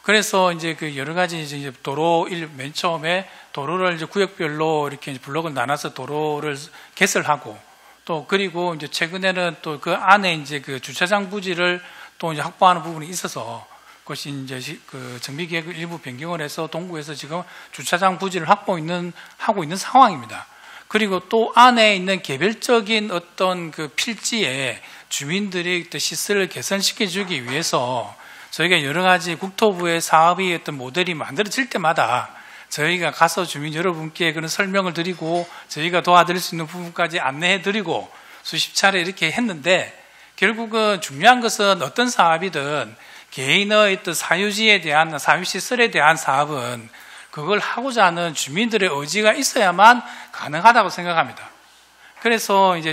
그래서 이제 그 여러 가지 이제 도로, 맨 처음에 도로를 이제 구역별로 이렇게 블록을 나눠서 도로를 개설하고, 또 그리고 이제 최근에는 또 그 안에 이제 그 주차장 부지를 또 이제 확보하는 부분이 있어서, 그것이 이제 그 정비계획을 일부 변경을 해서 동구에서 지금 주차장 부지를 하고 있는 상황입니다. 그리고 또 안에 있는 개별적인 어떤 그 필지에 주민들이 또 시설을 개선시켜 주기 위해서 저희가 여러 가지 국토부의 사업이 어떤 모델이 만들어질 때마다 저희가 가서 주민 여러분께 그런 설명을 드리고 저희가 도와드릴 수 있는 부분까지 안내해 드리고 수십 차례 이렇게 했는데, 결국은 중요한 것은 어떤 사업이든 개인의 어떤 사유지에 대한, 사유시설에 대한 사업은 그걸 하고자 하는 주민들의 의지가 있어야만 가능하다고 생각합니다. 그래서 이제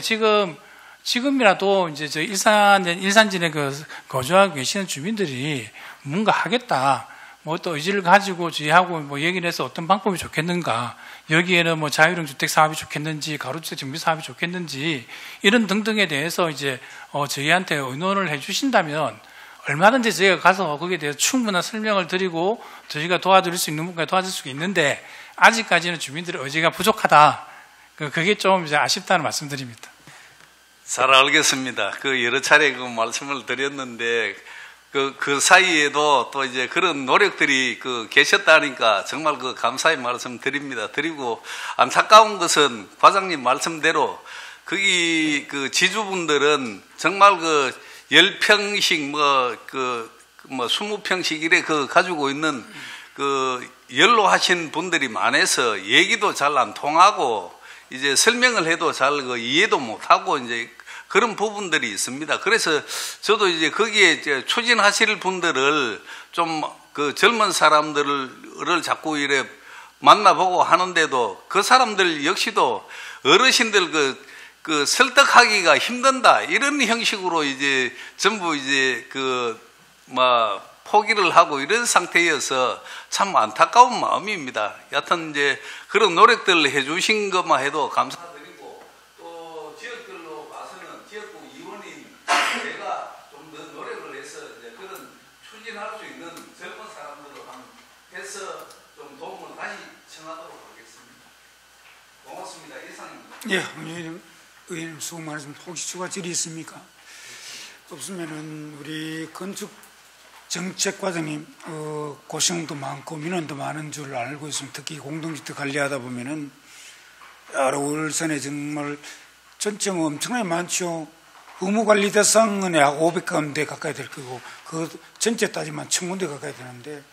지금이라도 이제 저 일산진에 그 거주하고 계시는 주민들이 뭔가 하겠다, 뭐 또 의지를 가지고 저희하고 뭐 얘기를 해서 어떤 방법이 좋겠는가, 여기에는 뭐 자유형 주택 사업이 좋겠는지, 가로주택 정비 사업이 좋겠는지, 이런 등등에 대해서 이제 저희한테 의논을 해주신다면 얼마든지 저희가 가서 거기에 대해서 충분한 설명을 드리고 저희가 도와드릴 수 있는 부분까지 도와줄 수 있는데, 아직까지는 주민들의 의지가 부족하다. 그게 좀 이제 아쉽다는 말씀드립니다. 잘 알겠습니다. 그 여러 차례 그 말씀을 드렸는데, 그 사이에도 또 이제 그런 노력들이 그 계셨다니까 정말 그 감사의 말씀 드립니다. 드리고 안타까운 것은 과장님 말씀대로 거기 그 지주분들은 정말 그 10평씩 뭐 20평씩 이래 그 가지고 있는 그 연로하신 분들이 많아서 얘기도 잘 안 통하고 이제 설명을 해도 잘 그 이해도 못하고 이제 그런 부분들이 있습니다. 그래서 저도 이제 거기에 이제 추진하실 분들을 좀 그 젊은 사람들을 자꾸 이래 만나보고 하는데도 그 사람들 역시도 어르신들 그 설득하기가 힘든다, 이런 형식으로 이제 전부 이제 포기를 하고 이런 상태여서 참 안타까운 마음입니다. 여하튼 이제 그런 노력들을 해주신 것만 해도 감사드리고, 또 지역별로 봐서는 지역구 위원인 제가 좀 더 노력을 해서 이제 그런 추진할 수 있는 젊은 사람들을 해서 좀 도움을 다시 청하도록 하겠습니다. 고맙습니다. 이상입니다. 예, 의원님 수고 많으십니다. 혹시 추가 질의 있습니까? 없으면은 우리 건축 정책 과장님 고생도 많고 민원도 많은 줄 알고 있습니다. 특히 공동주택 관리하다 보면은 여러 울산에 정말 전체가 엄청나게 많죠. 의무관리 대상은 약 500군데 가까이 될 거고 그 전체 따지면 1000군데 가까이 되는데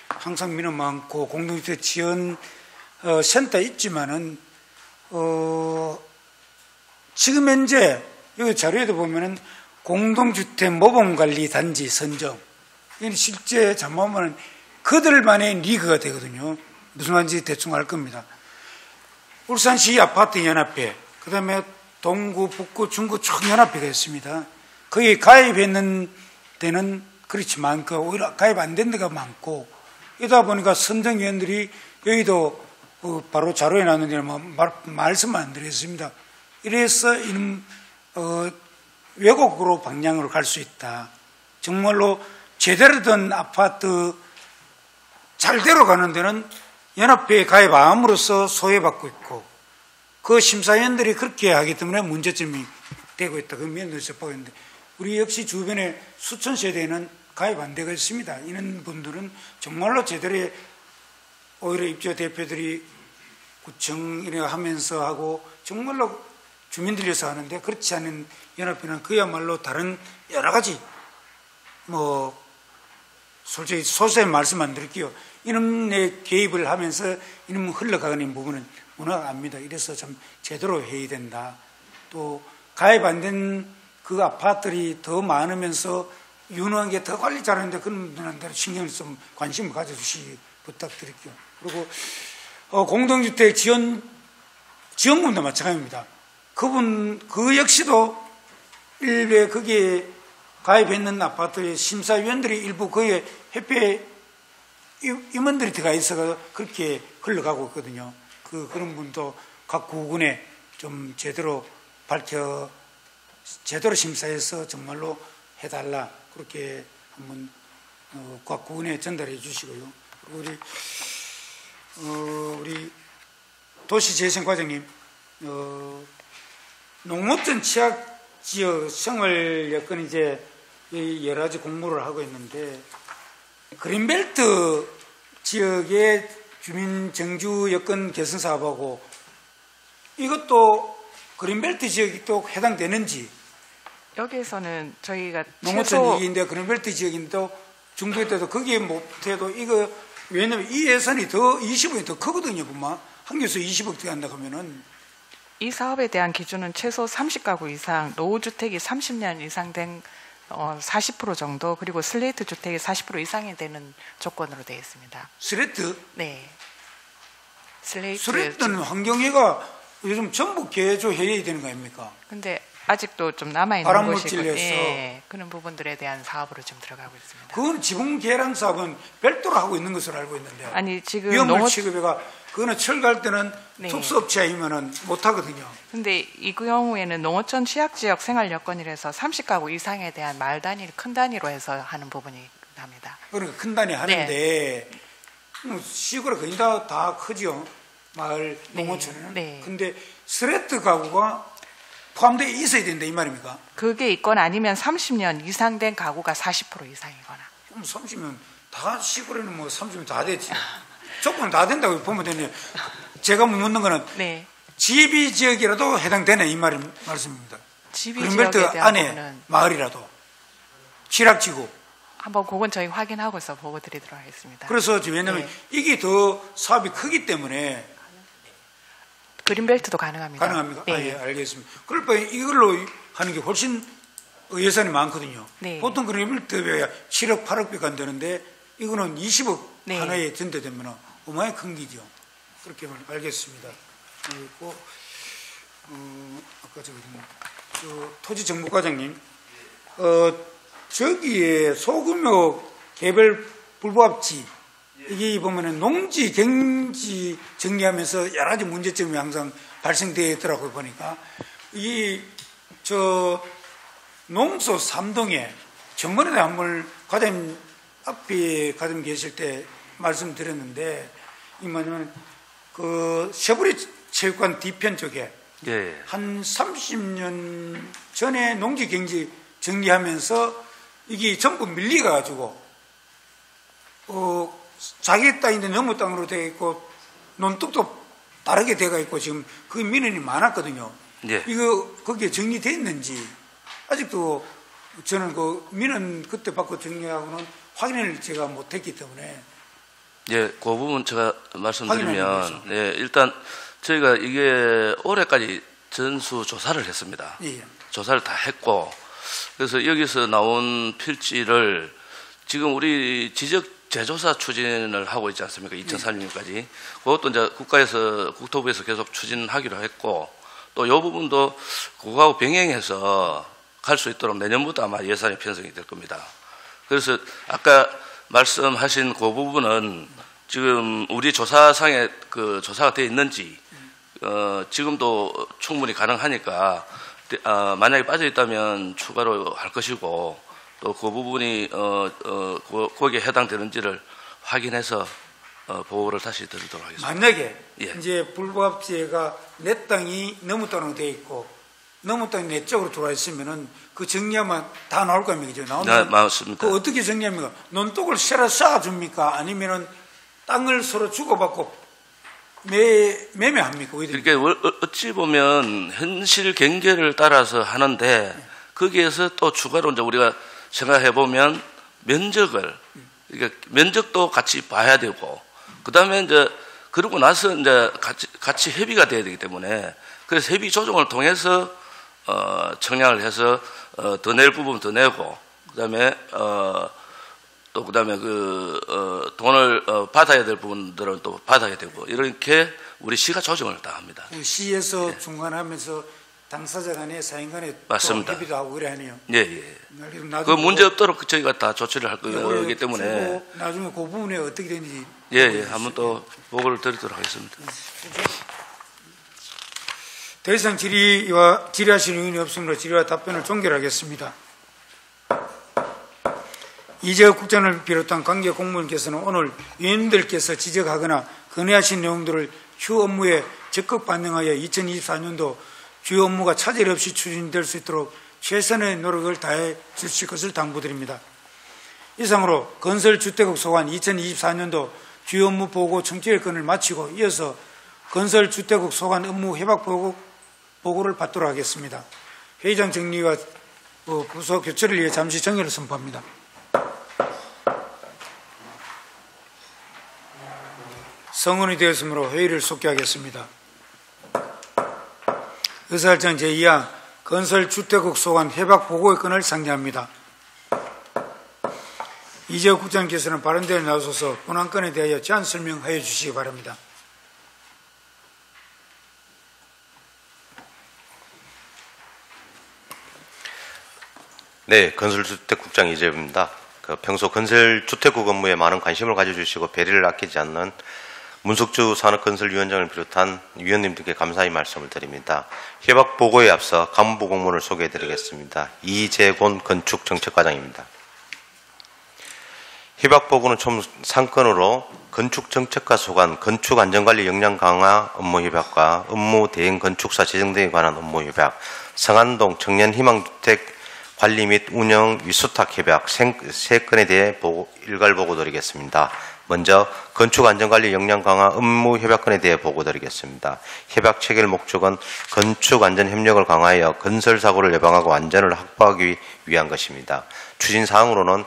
항상 민원 많고 공동주택 지원 센터 있지만은 지금 현재 여기 자료에도 보면은 공동주택 모범관리 단지 선정 이건 실제 잠깐만 그들만의 리그가 되거든요. 무슨 말인지 대충 알 겁니다. 울산시 아파트 연합회, 그 다음에 동구, 북구, 중구 총 연합회가 있습니다. 거기 가입했는 데는 그렇지 많고 오히려 가입 안 된 데가 많고 이러다 보니까 선정위원들이 여기도 바로 자료에 나오는 대로 말씀 안 드렸습니다. 이래서 이런 왜곡으로 방향으로 갈 수 있다. 정말로 제대로 된 아파트 잘대로 가는 데는 연합회에 가입함으로써 소외받고 있고 그 심사위원들이 그렇게 하기 때문에 문제점이 되고 있다. 그 면에서 보고 있는데 우리 역시 주변에 수천 세대에는 가입 안 되고 있습니다. 이런 분들은 정말로 제대로 오히려 입주 대표들이 구청 이래 하면서 하고 정말로 주민들 위해서 하는데 그렇지 않은 연합회는 그야말로 다른 여러 가지 솔직히 소수의 말씀 안 드릴게요. 이놈의 개입을 하면서 이놈 흘러가는 부분은 문화합니다. 이래서 참 제대로 해야 된다. 또 가입 안 된 그 아파트들이 더 많으면서 유능한 게 더 관리 잘하는데 그런 분들한테 신경을 좀 관심을 가져주시기 부탁드릴게요. 그리고 공동주택 지원금도 마찬가지입니다. 그 역시도 일부에 거기에 가입했는 아파트의 심사위원들이 일부 거기에 협회 임원들이 들어가 있어서 그렇게 흘러가고 있거든요. 그런 분도 각 구군에 좀 제대로 제대로 심사해서 정말로 해달라. 그렇게 한번 각 구군에 전달해 주시고요. 그리고 우리 도시재생과장님, 농업전 취약지역 생활 여건 이제 여러 가지 공모를 하고 있는데 그린벨트 지역의 주민 정주 여건 개선 사업하고 이것도 그린벨트 지역이 또 해당되는지 여기에서는 저희가 농어촌 얘기인데 그린벨트 지역인데 중도에 때도 거기에 못해도 이거 왜냐면 이 예산이 더 20억이 더 크거든요. 그만 한 개에서 20억 들어간다 그러면은 이 사업에 대한 기준은 최소 30가구 이상, 노후주택이 30년 이상 된 40% 정도, 그리고 슬레이트 주택이 40% 이상이 되는 조건으로 되어 있습니다. 슬레이트? 네. 슬레이트는 환경위가 요즘 전부 개조해야 되는 거 아닙니까? 근데 아직도 좀 남아있는 곳이고, 네, 그런 부분들에 대한 사업으로 지금 들어가고 있습니다. 그건 지붕 계량 사업은 별도로 하고 있는 것으로 알고 있는데 아니 지금 위험물 취급해가 그거는 철거할 때는 네. 특수업체이면은 못 하거든요. 근데 이 경우에는 농어촌 취약지역 생활 여건이라서 30가구 이상에 대한 말 단위, 큰 단위로 해서 하는 부분이 납니다. 그러니까 큰 단위 하는데 시골에 거의 다 크죠. 마을 농어촌에는. 네. 근데 스레트 가구가 포함되어 있어야 된다 이 말입니까? 그게 있거나 아니면 30년 이상 된 가구가 40% 이상이거나. 그럼 30년 다 시골에는 30년 다 됐지. 조건 다 된다고 보면 되네요. 제가 묻는 거는 네. 지비 지역이라도 해당되네 이 말씀입니다. 지비 그린벨트 지역에 대한 안에 부분은 마을이라도 취락지구. 한번 그건 저희 확인하고서 보고 드리도록 하겠습니다. 그래서 왜냐하면 이게 더 사업이 크기 때문에 그린벨트도 가능합니다. 가능합니까? 네. 예, 알겠습니다. 그럴 바에 이걸로 하는 게 훨씬 예산이 많거든요. 네. 보통 그린벨트가 7억, 8억밖에 안 되는데 이거는 20억 네. 하나에 전대되면 어마어마하게 큰 기죠. 그렇게 알겠습니다. 그리고 아까 토지정보과장님, 저기에 소규모 개별 불부합지 이게 보면은 농지 경지 정리하면서 여러 가지 문제점이 항상 발생되어 있더라고요. 보니까 농소 3동에 전번에 한번 과장님 앞에 과장님 계실 때 말씀드렸는데 이 뭐냐면 그 셔브리 체육관 뒤편 쪽에 예. 한 30년 전에 농지 경지 정리하면서 이게 전부 밀려가지고 자기 땅인데 너무 땅으로 되어 있고 논뚝도 다르게 되어 있고 지금 그 민원이 많았거든요. 예. 이거 거기에 정리됐는지 아직도 저는 그 민원 그때 받고 정리하고는 확인을 제가 못했기 때문에 예, 그 부분 제가 말씀드리면 예, 일단 저희가 이게 올해까지 전수 조사를 했습니다. 예. 조사를 다 했고 그래서 여기서 나온 필지를 지금 우리 지적 재조사 추진을 하고 있지 않습니까? 2030년까지. 그것도 이제 국토부에서 계속 추진하기로 했고 또 이 부분도 그거하고 병행해서 갈 수 있도록 내년부터 아마 예산이 편성이 될 겁니다. 그래서 아까 말씀하신 그 부분은 지금 우리 조사상에 그 조사가 되어 있는지 지금도 충분히 가능하니까 만약에 빠져 있다면 추가로 할 것이고 또 그 부분이 거기에 해당되는지를 확인해서 보고를 다시 드리도록 하겠습니다. 만약에 예. 이제 불법지가 내 땅이 너무 땅으로 되어 있고 너무 땅이 내 쪽으로 들어와 있으면은 그 정리하면 다 나올 겁니까? 그죠? 네, 맞습니다. 그 어떻게 정리합니까? 논독을 새로 쌓아줍니까? 아니면은 땅을 서로 주고받고 매매합니까? 그러니까 어찌 보면 현실 경계를 따라서 하는데 거기에서 또 추가로 이제 우리가 생각해 보면 면적을 그러니까 면적도 같이 봐야 되고 그다음에 이제 그러고 나서 이제 같이 협의가 돼야 되기 때문에 그래서 협의 조정을 통해서 청약을 해서 더 낼 부분 더 내고 그다음에 또 그다음에 돈을 받아야 될 부분들은 또 받아야 되고 이렇게 우리 시가 조정을 다 합니다. 시에서 예. 중간하면서 당사자 간에 사인 간에 맞습니다. 협의도 하고 그래 하네요. 예, 예. 그 문제 없도록 저희가 다 조치를 할 거기 때문에 나중에 그 부분에 어떻게 되는지 예, 예. 한번 또 보고를 드리도록 하겠습니다. 더 이상 질의하시는 의원이 없으므로 질의와 답변을 종결하겠습니다. 이재혁 국장을 비롯한 관계 공무원께서는 오늘 위원님들께서 지적하거나 건의하신 내용들을 휴 업무에 적극 반영하여 2024년도 주요 업무가 차질 없이 추진될 수 있도록 최선의 노력을 다해 주실 것을 당부드립니다. 이상으로 건설주택국 소관 2024년도 주요 업무 보고 청취의 건을 마치고 이어서 건설주택국 소관 업무 협약 보고를 받도록 하겠습니다. 회의장 정리와 부서 교체를 위해 잠시 정회를 선포합니다. 성원이 되었으므로 회의를 속기하겠습니다. 의사일정 제2항 건설주택국 소관 협약 보고의 건을 상정합니다. 이재혁 국장께서는 발언대에 나서서 본안건에 대하여 제안 설명하여 주시기 바랍니다. 네, 건설주택국장 이재혁입니다. 평소 건설주택국 업무에 많은 관심을 가져주시고 배려를 아끼지 않는 문석주 산업건설위원장을 비롯한 위원님들께 감사의 말씀을 드립니다. 협약 보고에 앞서 간부 공문을 소개해드리겠습니다. 이재곤 건축정책과장입니다. 협약 보고는 총 3건으로 건축정책과 소관, 건축안전관리 역량 강화 업무협약과 업무대행 건축사 지정 등에 관한 업무협약, 성안동 청년희망주택 관리 및 운영 위수탁협약 3건에 대해 일괄 보고 드리겠습니다. 먼저 건축안전관리 역량 강화 업무협약건에 대해 보고 드리겠습니다. 협약 체결 목적은 건축안전협력을 강화하여 건설사고를 예방하고 안전을 확보하기 위한 것입니다. 추진사항으로는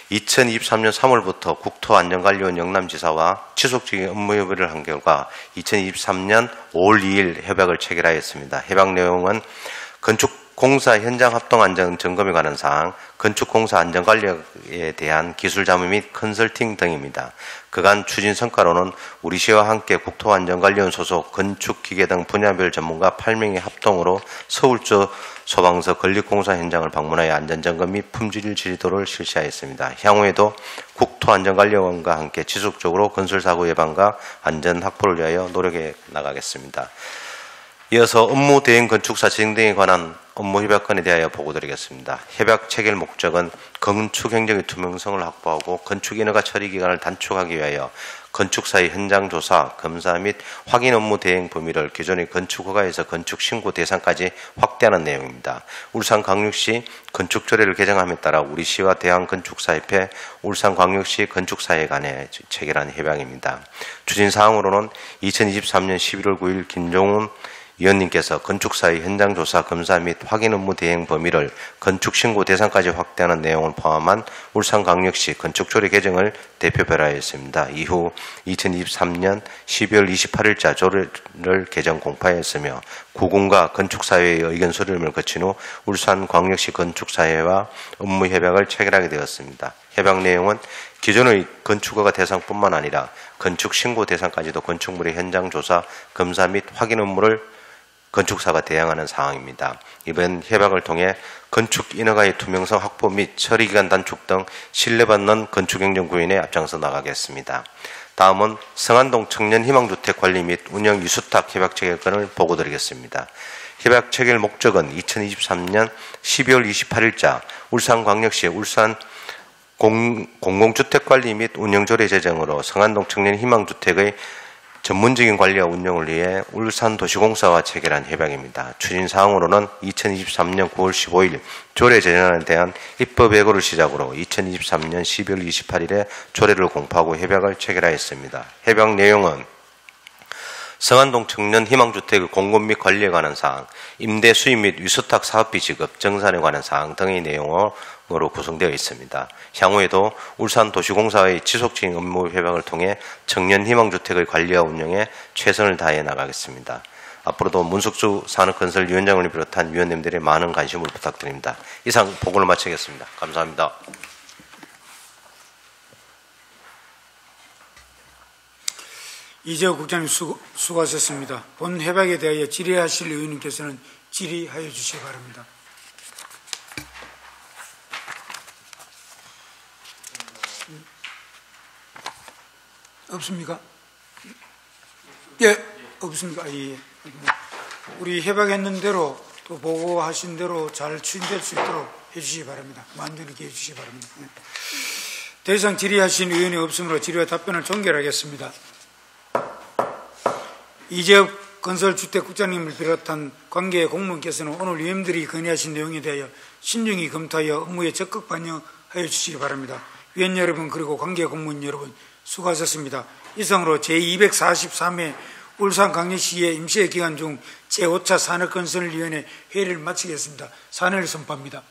2023년 3월부터 국토안전관리원 영남지사와 지속적인 업무 협의를 한 결과 2023년 5월 2일 협약을 체결하였습니다. 협약 내용은 건축공사 현장 합동 안전 점검에 관한 사항, 건축공사 안전관리에 대한 기술 자문 및 컨설팅 등입니다. 그간 추진 성과로는 우리 시와 함께 국토안전관리원 소속 건축기계 등 분야별 전문가 8명의 합동으로 서울주 소방서 건립공사 현장을 방문하여 안전점검 및 품질 지도를 실시하였습니다. 향후에도 국토안전관리원과 함께 지속적으로 건설사고 예방과 안전 확보를 위하여 노력해 나가겠습니다. 이어서 업무 대행 건축사 지정 등에 관한 업무 협약건에 대하여 보고드리겠습니다. 협약 체결 목적은 건축 행정의 투명성을 확보하고 건축 인허가 처리 기간을 단축하기 위하여 건축사의 현장조사, 검사 및 확인 업무 대행 범위를 기존의 건축허가에서 건축신고 대상까지 확대하는 내용입니다. 울산광역시 건축조례를 개정함에 따라 우리시와 대한건축사협회, 울산광역시 건축사회 간에 체결한 협약입니다. 추진사항으로는 2023년 11월 9일 김종훈 위원님께서 건축사의 현장조사, 검사 및 확인 업무 대행 범위를 건축신고 대상까지 확대하는 내용을 포함한 울산광역시 건축조례 개정을 대표 발의했습니다. 이후 2023년 12월 28일자 조례를 개정 공파했으며 구군과 건축사회의 의견 수렴을 거친 후 울산광역시 건축사회와 업무협약을 체결하게 되었습니다. 협약 내용은 기존의 건축허가 대상뿐만 아니라 건축신고 대상까지도 건축물의 현장조사, 검사 및 확인 업무를 건축사가 대행하는 사항입니다. 이번 협약을 통해 건축 인허가의 투명성 확보 및 처리기간 단축 등 신뢰받는 건축행정 구현에 앞장서 나가겠습니다. 다음은 성안동 청년희망주택 관리 및 운영 위수탁 협약 체결권을 보고드리겠습니다. 협약 체결 목적은 2023년 12월 28일자 울산광역시 울산 공공주택관리 및 운영조례 제정으로 성안동 청년희망주택의 전문적인 관리와 운영을 위해 울산도시공사와 체결한 협약입니다. 추진사항으로는 2023년 9월 15일 조례 제정안에 대한 입법 예고를 시작으로 2023년 12월 28일에 조례를 공포하고 협약을 체결하였습니다. 협약 내용은 성안동 청년 희망주택의 공급 및 관리에 관한 사항, 임대 수입 및 위수탁 사업비 지급, 정산에 관한 사항 등의 내용으로 구성되어 있습니다. 향후에도 울산도시공사의 지속적인 업무 협약을 통해 청년 희망주택의 관리와 운영에 최선을 다해 나가겠습니다. 앞으로도 문석주 산업건설위원장을 비롯한 위원님들의 많은 관심을 부탁드립니다. 이상 보고를 마치겠습니다. 감사합니다. 이재호 국장님 수고하셨습니다. 본 협약에 대하여 질의하실 의원님께서는 질의하여 주시기 바랍니다. 없습니까? 예, 없습니까? 예. 우리 협약했는 대로 또 보고하신 대로 잘 추진될 수 있도록 해주시기 바랍니다. 만전하게 해주시기 바랍니다. 더 이상 질의하신 의원이 없으므로 질의와 답변을 종결하겠습니다. 이재업 건설주택국장님을 비롯한 관계 공무원께서는 오늘 위원들이 건의하신 내용에 대하여 신중히 검토하여 업무에 적극 반영하여 주시기 바랍니다. 위원 여러분 그리고 관계 공무원 여러분 수고하셨습니다. 이상으로 제243회 울산광역시의 임시회 기간 중 제5차 산업건설위원회 회의를 마치겠습니다. 산회를 선포합니다.